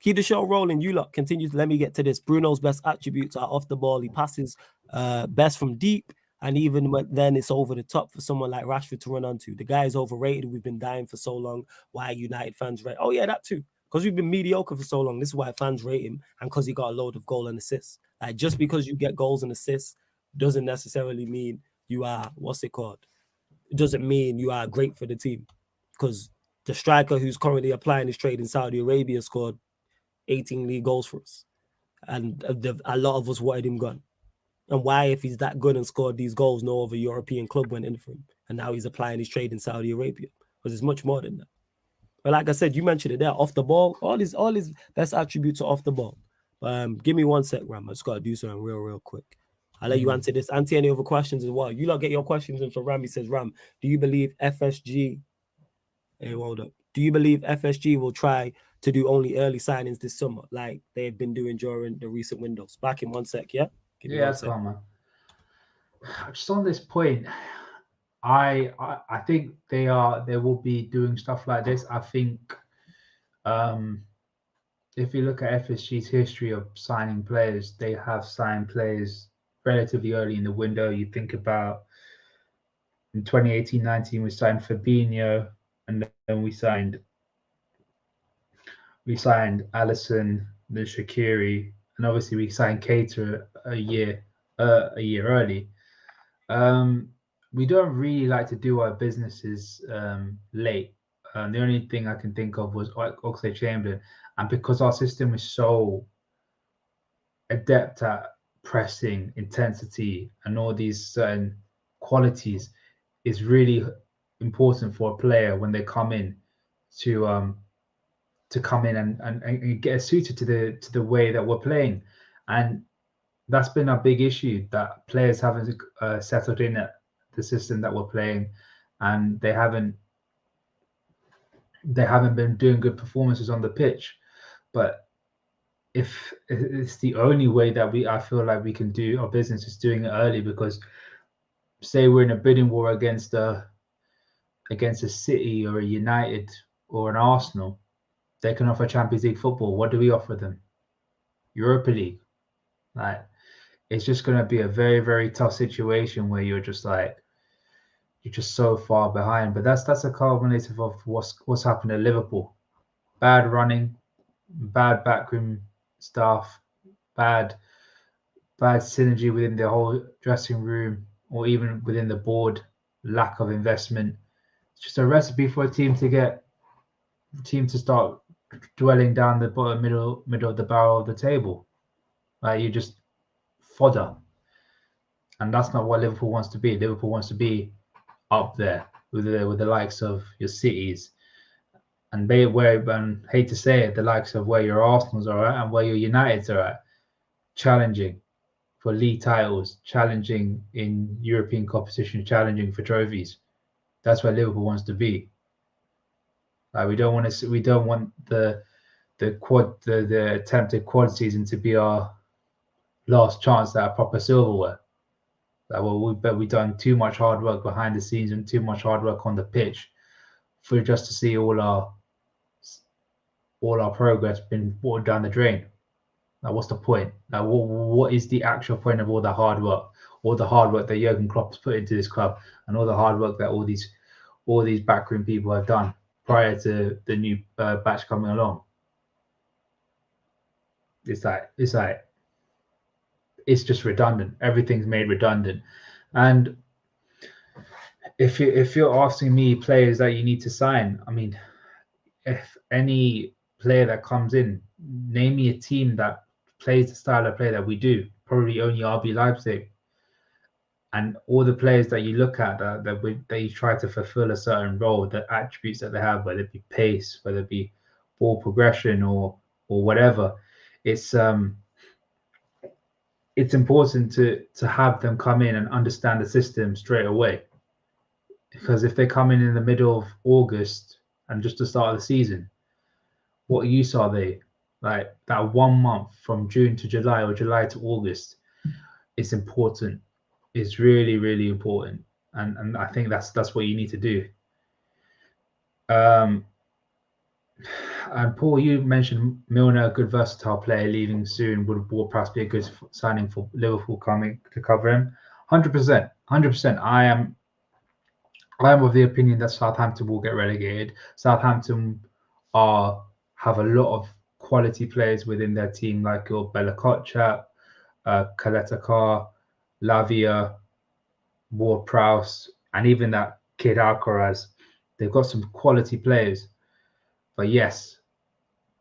Keep the show rolling. You lot continue. Let me get to this. Bruno's best attributes are off the ball. He passes best from deep, and even then it's over the top for someone like Rashford to run onto. The guy is overrated. We've been dying for so long. Why United fans rate? Oh yeah, that too. Because we've been mediocre for so long. This is why fans rate him, and because he got a load of goal and assists. Like, just because you get goals and assists doesn't necessarily mean you are It doesn't mean you are great for the team, because the striker who's currently applying his trade in Saudi Arabia scored 18 league goals for us, and a lot of us wanted him gone. And why, if he's that good and scored these goals, no other European club went in for him, and now he's applying his trade in Saudi Arabia? Because it's much more than that. But like I said, you mentioned it there, off the ball, all his best attributes are off the ball. Give me 1 sec, Ram. I just gotta do something real quick. I'll let you answer this. Answer any other questions as well. You lot get your questions in from Ram. He says, Ram, do you believe FSG? Hey, hold up. Do you believe FSG will try to do only early signings this summer, like they've been doing during the recent windows? Back in 1 sec, yeah? Give me 1 that's sec. calm, man. Just on this point, I think they will be doing stuff like this. I think if you look at FSG's history of signing players, they have signed players relatively early in the window. You think about in 2018-19, we signed Fabinho, and then we signed Maddison, then Shaqiri, and obviously we signed Keita a year early. We don't really like to do our businesses late. The only thing I can think of was Oxlade-Chamberlain, and because our system is so adept at pressing, intensity, and all these certain qualities, it's really important for a player when they come in to come in and get suited to the way that we're playing, and that's been a big issue, that players haven't settled in at the system that we're playing, and they haven't been doing good performances on the pitch. But if it's the only way that I feel like we can do our business is doing it early, because say we're in a bidding war against a City or a United or an Arsenal, they can offer Champions League football. What do we offer them? Europa League. Like, it's just going to be a very, very tough situation where you're just so far behind. But that's a culminative of what's happened at Liverpool. Bad running, bad backroom staff, bad synergy within the whole dressing room, or even within the board, lack of investment. It's just a recipe for a team to start dwelling down the bottom middle of the barrel of the table. Like, you just fodder. And that's not what Liverpool wants to be. Liverpool wants to be up there with the likes of your Cities, and hate to say it, the likes of where your Arsenals are at and where your Uniteds are at, challenging for league titles, challenging in European competition, challenging for trophies. That's where Liverpool wants to be. Like, we don't want the attempted quad season to be our last chance at a proper silverware. We've done too much hard work behind the scenes and too much hard work on the pitch for just to see all our progress been watered down the drain. Like, what's the point? Like, what is the actual point of all the hard work? All the hard work that Jurgen Klopp has put into this club, and all the hard work that all these backroom people have done prior to the new batch coming along. It's just redundant. Everything's made redundant. And if you're asking me players that you need to sign, I mean, if any player that comes in, name me a team that plays the style of play that we do. Probably only RB Leipzig. And all the players that you look at that you try to fulfill a certain role, the attributes that they have, whether it be pace, whether it be ball progression or whatever, it's important to have them come in and understand the system straight away. Because if they come in the middle of August and just the start of the season, what use are they? Like, that 1 month from June to July or July to August is important. It's really, really important. And I think that's what you need to do. And Paul, you mentioned Milner, a good versatile player leaving soon, would perhaps be a good signing for Liverpool coming to cover him. 100%. I am of the opinion that Southampton will get relegated. Southampton have a lot of quality players within their team, like your Bella Kotchap, Kaleta Carr, Lavia, Ward-Prowse, and even that kid Alcaraz. They've got some quality players. But yes,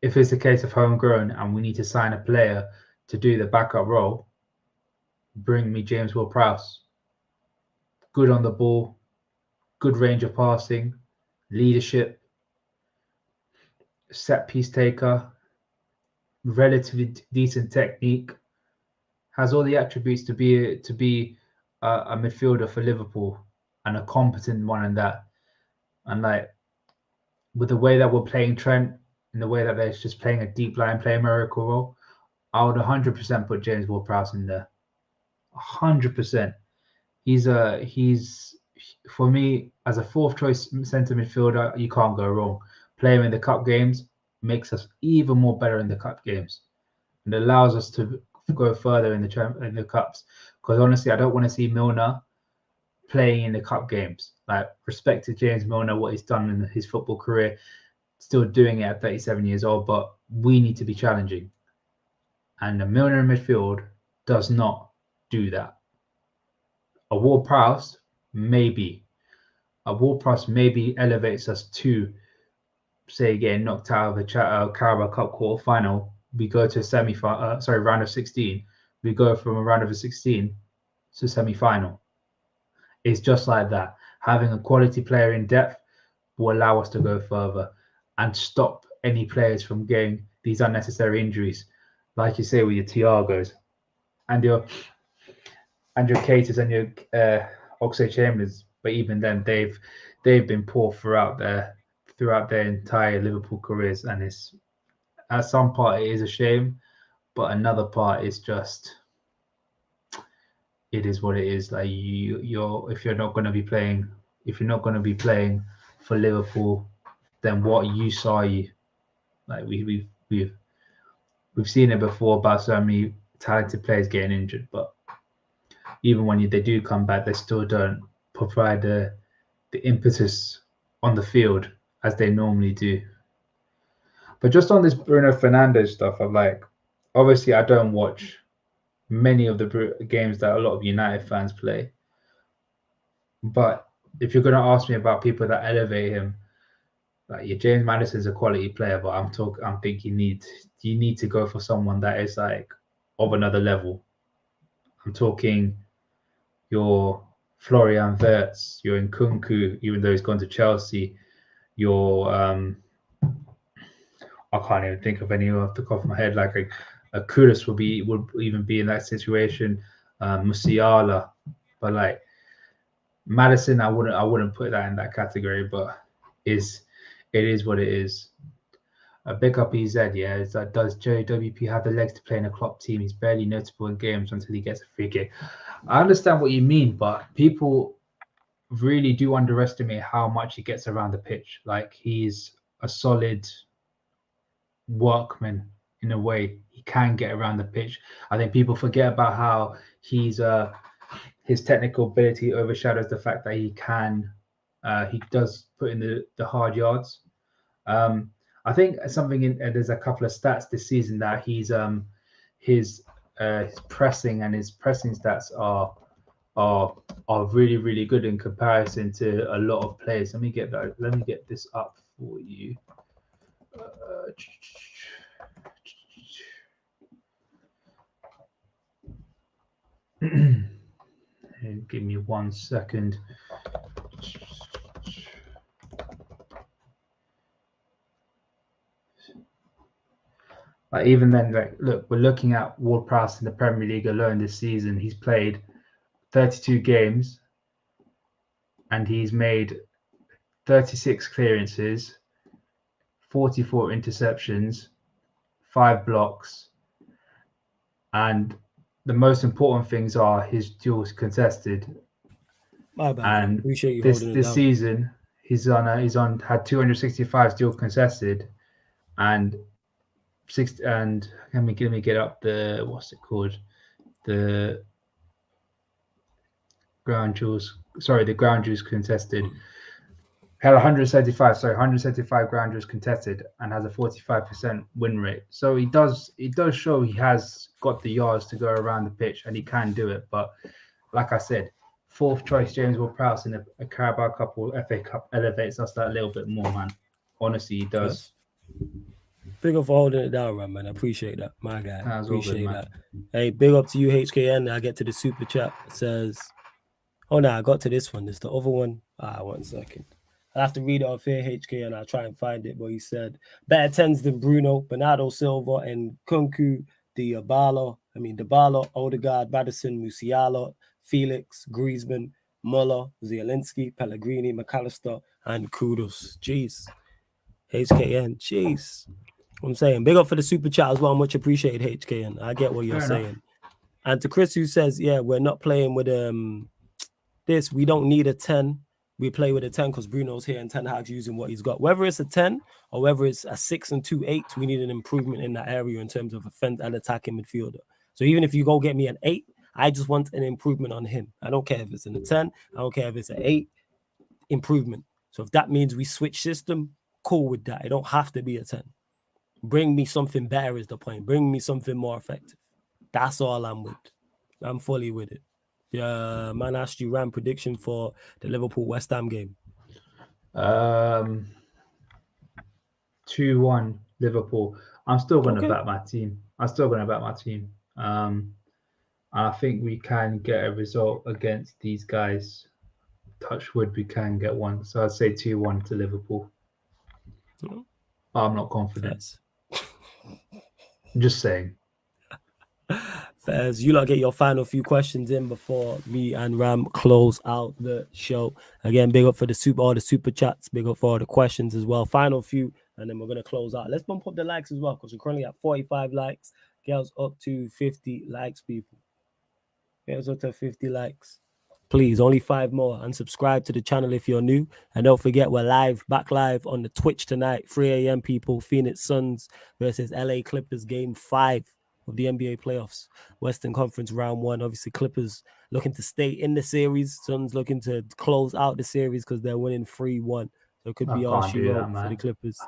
if it's a case of homegrown and we need to sign a player to do the backup role, bring me James Ward-Prowse. Good on the ball, good range of passing, leadership, set piece taker, relatively decent technique, has all the attributes to be a midfielder for Liverpool and a competent one in that. And like with the way that we're playing Trent, in the way that they're just playing a deep line play miracle role, I would 100% put James Ward-Prowse in there. 100%. He's for me as a fourth choice centre midfielder. You can't go wrong. Playing in the cup games makes us even more better in the cup games, and allows us to go further in the cups. Because honestly, I don't want to see Milner playing in the cup games. Like, respect to James Milner, what he's done in his football career, still doing it at 37 years old. But we need to be challenging, and the Milner midfield does not do that. A Ward-Prowse maybe elevates us to, say, getting knocked out of the Carabao Cup quarter final. We go to round of 16. We go from a round of 16 to semi-final. It's just like that. Having a quality player in depth will allow us to go further and stop any players from getting these unnecessary injuries, like you say with your Thiagos and your Keita's and your Oxlade-Chamberlains. But even then, they've been poor throughout their entire Liverpool careers, and it's at some part it is a shame, but another part is just it is what it is. Like if you're not going to be playing for Liverpool, then what use are you? Like we've seen it before about so many talented players getting injured, but even when they do come back, they still don't provide the impetus on the field as they normally do. But just on this Bruno Fernandes stuff, I'm like, obviously I don't watch many of the games that a lot of United fans play. But if you're going to ask me about people that elevate him, like James Maddison's a quality player, but I'm thinking you need to go for someone that is like of another level. I'm talking your Florian Wirtz, your Nkunku, even though he's gone to Chelsea, your I can't even think of any off the top of my head. Like a Kudus would even be in that situation. Musiala, but like Maddison, I wouldn't put that in that category. But it is what it is. A big up EZ, yeah. It's like, does Joey WP have the legs to play in a Klopp team? He's barely notable in games until he gets a free kick. I understand what you mean, but people really do underestimate how much he gets around the pitch. Like, he's a solid workman in a way. He can get around the pitch. I think people forget about how his technical ability overshadows the fact that he does put in the hard yards. I think there's a couple of stats this season that his pressing stats are really, really good in comparison to a lot of players. Let me get this up for you. Give me 1 second. Like, even then, like, look, we're looking at Ward-Prowse in the Premier League alone this season. He's played 32 games and he's made 36 clearances, 44 interceptions, 5 blocks, and the most important things are his duels contested. My bad. And appreciate you this holding it down. season had 265 duels contested, and let me get up the what's it called, the ground duels. Sorry, the ground duels contested. Had 175 ground duels contested and has a 45% win rate. So it does show he has got the yards to go around the pitch and he can do it. But like I said, fourth choice James Ward-Prowse in a Carabao Cup or FA Cup elevates us that little bit more, man. Honestly, he does. Big up for holding it down, man. I appreciate that, my guy. Appreciate good, that. Hey, big up to you, HKN. I get to the super chat. It says, oh no, I got to this one. It's the other one. 1 second. I'll have to read it off here, HK, and I'll try and find it. But he said, better 10s than Bruno, Bernardo Silva, and Kunku, Dybala, Odegaard, Maddison, Musiala, Felix, Griezmann, Muller, Zielinski, Pellegrini, McAllister, and Kudus. Jeez. HKN. Jeez. I'm saying, big up for the super chat as well. Much appreciated, HKN. I get what you're saying. And to Chris, who says, yeah, we're not playing with this. We don't need a 10. We play with a 10 because Bruno's here and Ten Hag's using what he's got. Whether it's a 10 or whether it's a 6 and 2 8, we need an improvement in that area in terms of offense and attacking midfielder. So even if you go get me an 8, I just want an improvement on him. I don't care if it's in a 10. I don't care if it's an 8. Improvement. So if that means we switch system, cool with that. It don't have to be a 10. Bring me something better is the point. Bring me something more effective. That's all I'm with. I'm fully with it. Yeah, man asked you Ram prediction for the Liverpool West Ham game. 2-1 Liverpool. I'm still going to back my team. I think we can get a result against these guys. Touch wood, we can get one. So I'd say 2-1 to Liverpool. I'm not confident. I'm just saying. Fairs, you lot get your final few questions in before me and Ram close out the show. Again, big up for all the super chats. Big up for all the questions as well. Final few, and then we're going to close out. Let's bump up the likes as well, because we're currently at 45 likes. Girls up to 50 likes, people. Girls up to 50 likes. Please, only 5 more. And subscribe to the channel if you're new. And don't forget, we're back live on the Twitch tonight, 3 a.m. people. Phoenix Suns versus LA Clippers, game 5 of the NBA playoffs. Western Conference round 1. Obviously, Clippers looking to stay in the series. Suns looking to close out the series because they're winning 3-1. So it could be all she wrote for the Clippers.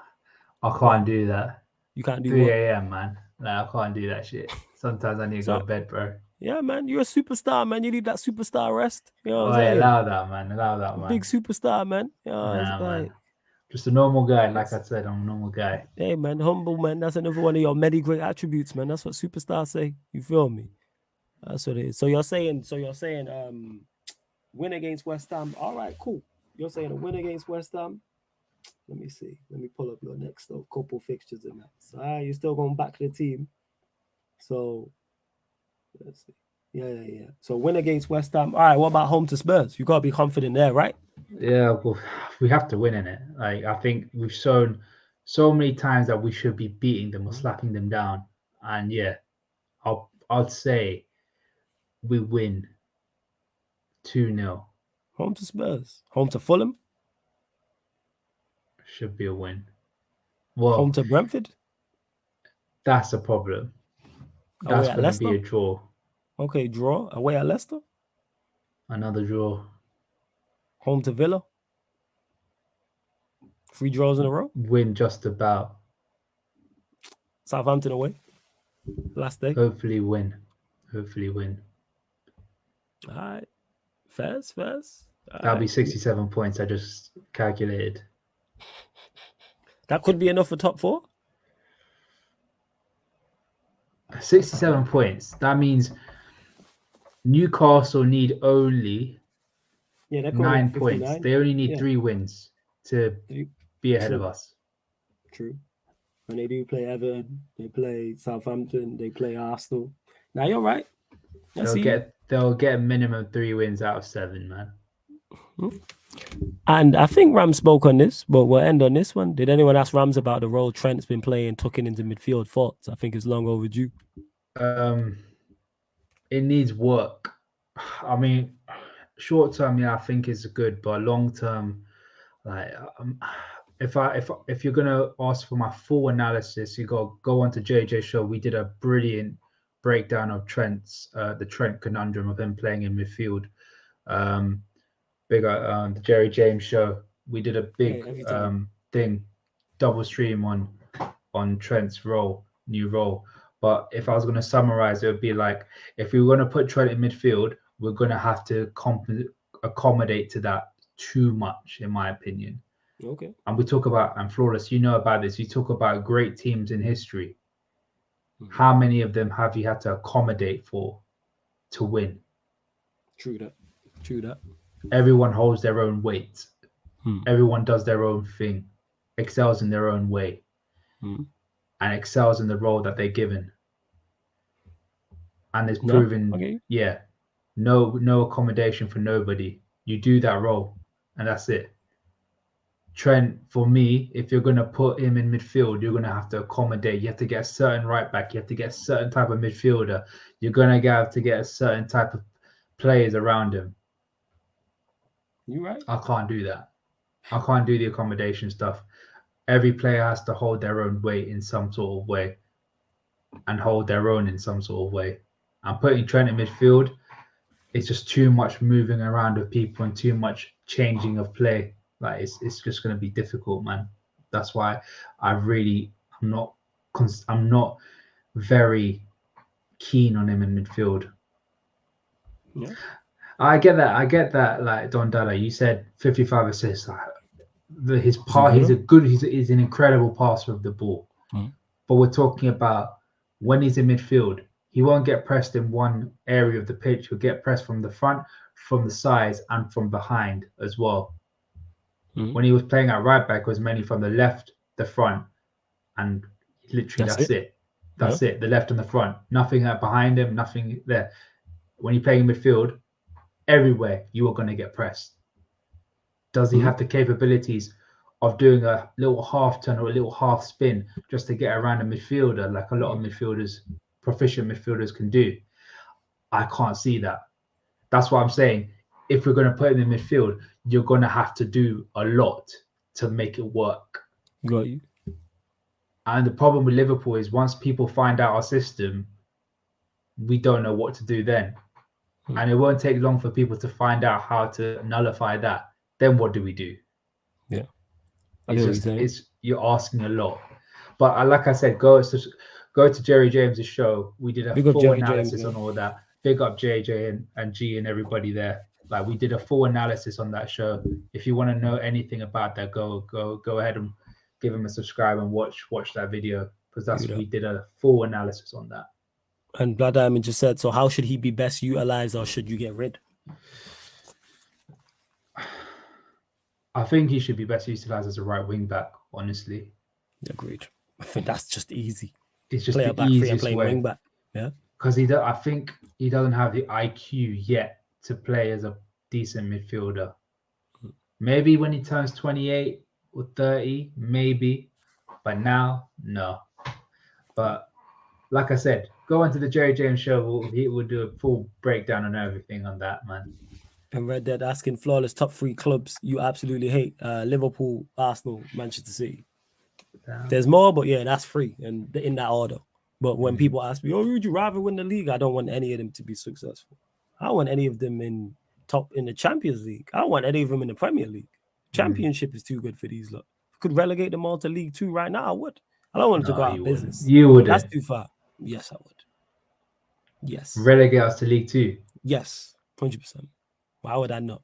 I can't do that. You can't do 3 a.m., man. Like, I can't do that shit. Sometimes I need to go to bed, bro. Yeah, man, you're a superstar, man. You need that superstar rest. You know what I'm saying? Allow that, man. Big superstar, man. You know, man. Just a normal guy. Like I said, I'm a normal guy. Hey, man, humble, man. That's another one of your many great attributes, man. That's what superstars say. You feel me? That's what it is. So you're saying, win against West Ham. All right, cool. You're saying a win against West Ham. Let me see. Let me pull up your next couple fixtures in that. So you're still going back to the team. So let's see. Yeah. So win against West Ham. All right, what about home to Spurs? You gotta be confident there, right? Yeah, well, we have to win in it. Like, I think we've shown so many times that we should be beating them or slapping them down. And yeah, I'd say we win 2-0. Home to Spurs. Home to Fulham. Should be a win. Well, home to Brentford. That's a problem. That's going to be a draw. Okay, draw. Away at Leicester. Another draw. Home to Villa. 3 draws in a row. Win just about. Southampton away. Last day. Hopefully win. All right. Fairs. That'll be 67 points. I just calculated. That could be enough for top 4. 67 points. That means Newcastle need only 9 points. They only need 3 wins to be ahead of us. True. When they do play Everton, they play Southampton, they play Arsenal. Now you're right. They'll get a minimum 3 wins out of 7, man. And I think Ram spoke on this, but we'll end on this one. Did anyone ask Rams about the role Trent's been playing, tucking into midfield thoughts? I think it's long overdue. It needs work. I mean, short term, I think it's good, but long term, like, if you're gonna ask for my full analysis, you got to go on to JJ show. We did a brilliant breakdown of the Trent conundrum of him playing in midfield. The Jerry James show, we did a big thing, double stream on Trent's new role. But if I was going to summarize, it would be like, if we were going to put Trent in midfield, we're going to have to accommodate to that too much, in my opinion. Okay. And we talk about, and Flawless, you know about this, you talk about great teams in history. Mm-hmm. How many of them have you had to accommodate for to win? True that. Everyone holds their own weight. Everyone does their own thing, excels in their own way, and excels in the role that they're given. And it's proven, no accommodation for nobody. You do that role, and that's it. Trent, for me, if you're going to put him in midfield, you're going to have to accommodate. You have to get a certain right back. You have to get a certain type of midfielder. You're going to have to get a certain type of players around him. You're right. I can't do that. I can't do the accommodation stuff. Every player has to hold their own weight in some sort of way and hold their own in some sort of way. And putting Trent in midfield, it's just too much moving around with people and too much changing of play. Like it's just going to be difficult, man. That's why I'm not very keen on him in midfield. Yeah. I get that. Like Don Dada, you said 55 assists. He's an incredible passer of the ball. But we're talking about when he's in midfield, he won't get pressed in one area of the pitch. He'll get pressed from the front, from the sides, and from behind as well. When he was playing at right back, it was mainly from the left, the front, and literally that's it. That's it. The left and the front. Nothing behind him, nothing there. When you're playing midfield, everywhere you are going to get pressed. Does he have the capabilities of doing a little half turn or a little half spin just to get around a midfielder like a lot of midfielders, proficient midfielders can do? I can't see that. That's what I'm saying. If we're going to put him in midfield, you're going to have to do a lot to make it work. Got you. And the problem with Liverpool is once people find out our system, we don't know what to do then. And it won't take long for people to find out how to nullify that. Then what do we do? Yeah. You're asking a lot. But like I said, go to Jerry James's show. We did a full analysis on all that. Big up JJ and G and everybody there. Like we did a full analysis on that show. If you want to know anything about that, go ahead and give him a subscribe and watch that video, because we did a full analysis on that. And Blood Diamond just said, so how should he be best utilized, or should you get rid? I think he should be best utilized as a right wing back, honestly. Agreed. I think that's just easy. It's just play the a back three and easiest play way. wing back. Yeah. Because I think he doesn't have the IQ yet to play as a decent midfielder. Maybe when he turns 28 or 30, maybe. But now, no. But like I said, go onto the Jerry James show. He will do a full breakdown on everything on that, man. And Red Dead asking flawless top 3 clubs you absolutely hate. Liverpool, Arsenal, Manchester City. Damn. There's more, but yeah, that's 3 and in that order. But when people ask me, would you rather win the league? I don't want any of them to be successful. I don't want any of them in the Champions League. I don't want any of them in the Premier League. Championship is too good for these lot. Could relegate them all to League 2 right now, I would. I don't want them to go out of business. You would. That's too far. Yes, I would. Yes. Relegate us to League 2? Yes, 100%. Why would I not?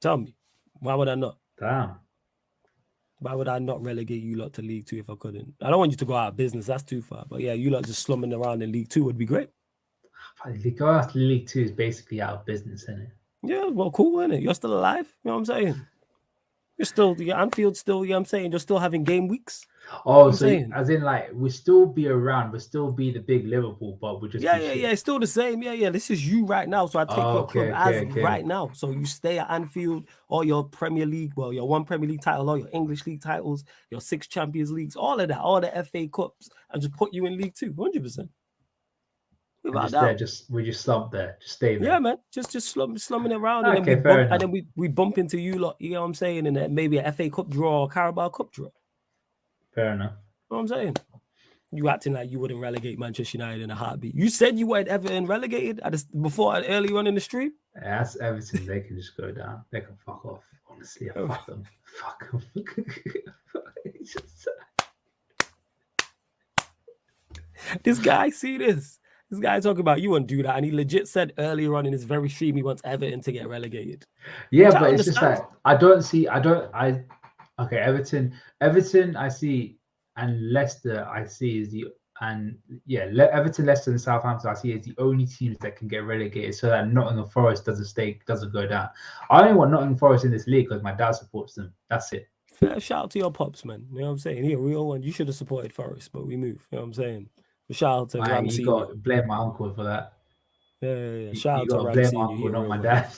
Tell me. Why would I not? Damn. Why would I not relegate you lot to League 2 if I couldn't? I don't want you to go out of business. That's too far. But yeah, you lot just slumming around in League 2 would be great. Go out to League 2 is basically out of business, isn't it? Yeah, well, cool, isn't it? You're still alive. You know what I'm saying? You're still, your Anfield still, you know what I'm saying? You're still having game weeks. Oh, so as in like, we'll still be around. We'll still be the big Liverpool, but we'll just Yeah, it's still the same. Yeah. This is you right now. So I take your club as right now. So you stay at Anfield, all your Premier League, well, your 1 Premier League title, all your English League titles, your 6 Champions Leagues, all of that, all the FA Cups, and just put you in League 2, 100%. We just slump there. Just stay there. Yeah, man. Just slumming around, and then we bump into you lot. You know what I'm saying? And then maybe a FA Cup draw or Carabao Cup draw. Fair enough. You know what I'm saying? You acting like you wouldn't relegate Manchester United in a heartbeat. You said you weren't Everton relegated early on in the stream. Yeah, that's Everton. They can just go down. They can fuck off. Honestly, fuck them. Fuck them. This guy, see this? This guy talking about you won't do that, and he legit said earlier on in his very stream he wants Everton to get relegated. Yeah, but it's just like Everton I see, and Leicester I see is the And yeah, Everton, Leicester, and Southampton I see as the only teams that can get relegated, so that Nottingham Forest doesn't go down. I only want Nottingham Forest in this league because my dad supports them. That's it. Fair shout out to your pops, man. You know what I'm saying? He a real one. You should have supported Forest, but we move. You know what I'm saying? But shout out to Ram You Senior. got to blame my uncle for that. Yeah. Shout out You to got to Ram blame my Senior. uncle, not my one. dad.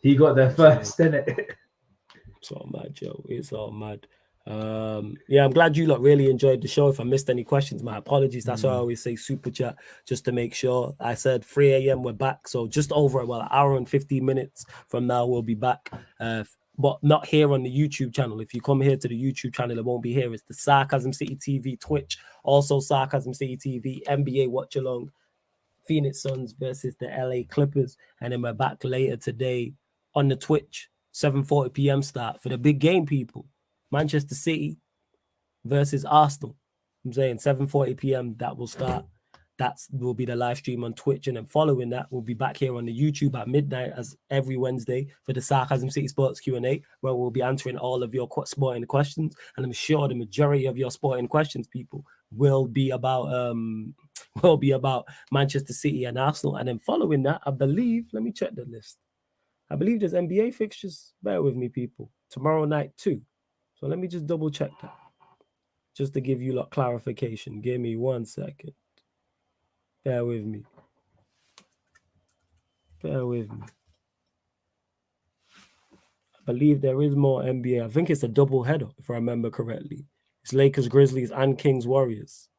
He got there first, innit? It's all mad, Joe. It's all mad. I'm glad you lot really enjoyed the show. If I missed any questions, my apologies. That's why I always say super chat, just to make sure. I said 3 a.m. we're back, so just over an hour and 15 minutes from now we'll be back, but not here on the YouTube channel. If you come here to the YouTube channel, it won't be here. It's the Sarcasm City TV Twitch, also Sarcasm City TV NBA watch along, Phoenix Suns versus the LA Clippers, and then we're back later today on the Twitch, 7:40 p.m. start for the big game, people. Manchester City versus Arsenal. I'm saying 7:40 p.m. that will start. That will be the live stream on Twitch, and then following that, we'll be back here on the YouTube at midnight as every Wednesday for the Sarcasm City Sports Q&A, where we'll be answering all of your sporting questions. And I'm sure the majority of your sporting questions, people, will be about Manchester City and Arsenal. And then following that, I believe, let me check the list. I believe there's NBA fixtures. Bear with me, people. Tomorrow night too. So let me just double check that, just to give you lot clarification. Give me 1 second. Bear with me. I believe there is more NBA. I think it's a double header, if I remember correctly. It's Lakers, Grizzlies, and Kings, Warriors.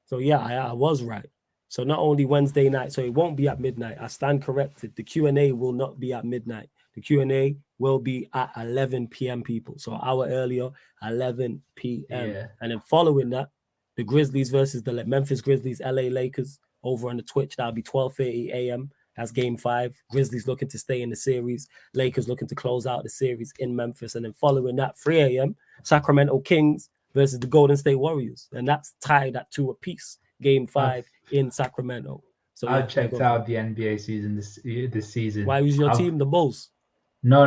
So yeah, I was right. So not only Wednesday night, so it won't be at midnight. I stand corrected. The Q&A will not be at midnight. The Q&A will be at 11 p.m. people. So an hour earlier, 11 p.m. Yeah. And then following that, the Grizzlies versus the Memphis Grizzlies, LA Lakers over on the Twitch. That'll be 12:30 a.m. That's game 5. Grizzlies looking to stay in the series. Lakers looking to close out the series in Memphis. And then following that, 3 a.m., Sacramento Kings versus the Golden State Warriors. And that's tied at 2 apiece. Game 5 in Sacramento. So I checked out the NBA season this season. Why was your team the Bulls? No.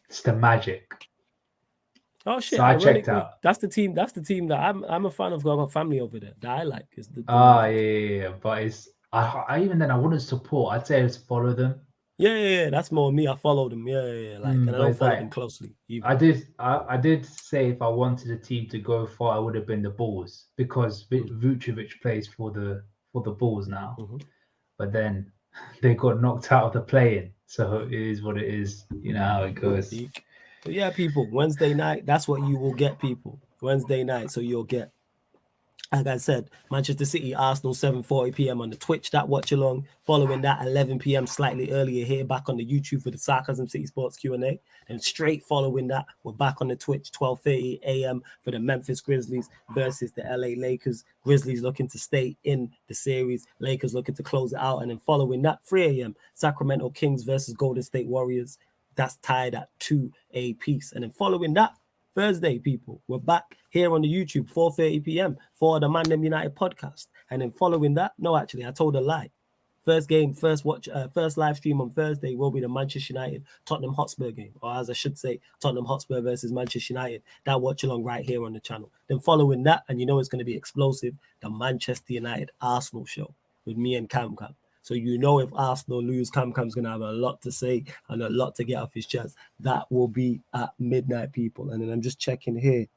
It's the Magic. Oh shit! So I checked out. That's the team that I'm a fan of. Got family over there that I like. Is the yeah. But it's I even then I wouldn't support. I'd say it's follow them. Yeah. That's more me. I follow them. Yeah. And I don't follow them closely. Either. I did say if I wanted a team to go far, it would have been the Bulls because Vucevic plays for the Bulls now. But then they got knocked out of the play-in, so it is what it is. You know how it goes. But yeah, people, Wednesday night, that's what you will get, people. Wednesday night, so you'll get, like I said, Manchester City, Arsenal, 7:40 p.m. on the Twitch, that watch along. Following that, 11 p.m. slightly earlier here, back on the YouTube for the Sarcasm City Sports Q&A. And straight following that, we're back on the Twitch, 12:30 a.m. for the Memphis Grizzlies versus the LA Lakers. Grizzlies looking to stay in the series. Lakers looking to close it out. And then following that, 3 a.m., Sacramento Kings versus Golden State Warriors. That's tied at 2 apiece. And then following that, Thursday, people, we're back here on the YouTube, 4:30 p.m. for the Man Them United podcast. And then following that, no, actually, I told a lie. First live stream on Thursday will be the Manchester United Tottenham Hotspur game, or as I should say, Tottenham Hotspur versus Manchester United. That watch along right here on the channel. Then following that, and you know it's going to be explosive, the Manchester United Arsenal show with me and Cam. So you know if Arsenal lose, Cam's going to have a lot to say and a lot to get off his chest. That will be at midnight, people. And then I'm just checking here.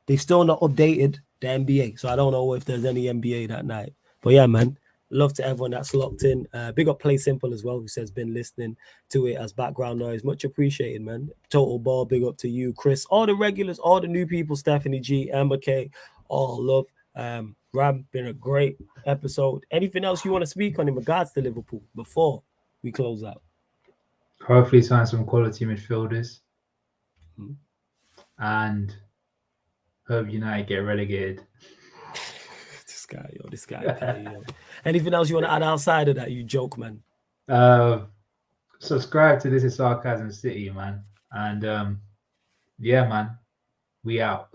They've still not updated the NBA, so I don't know if there's any NBA that night. But yeah, man, love to everyone that's locked in. Big up Play Simple as well, who says been listening to it as background noise. Much appreciated, man. Total Ball, big up to you, Chris. All the regulars, all the new people, Stephanie G, Amber K, all love. Ram, been a great episode. Anything else you want to speak on in regards to Liverpool before we close out? Hopefully sign some quality midfielders. And hope United get relegated. This guy. Anything else you want to add outside of that, you joke, man? Subscribe to This Is Sarcasm City, man. And yeah, man, we out.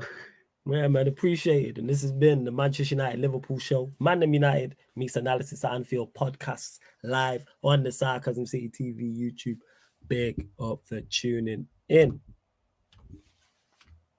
Yeah, man, appreciate it. And this has been the Manchester United Liverpool show. Man Them United meets Analysis at Anfield podcasts live on the Sarcasm City TV YouTube. Big up for tuning in.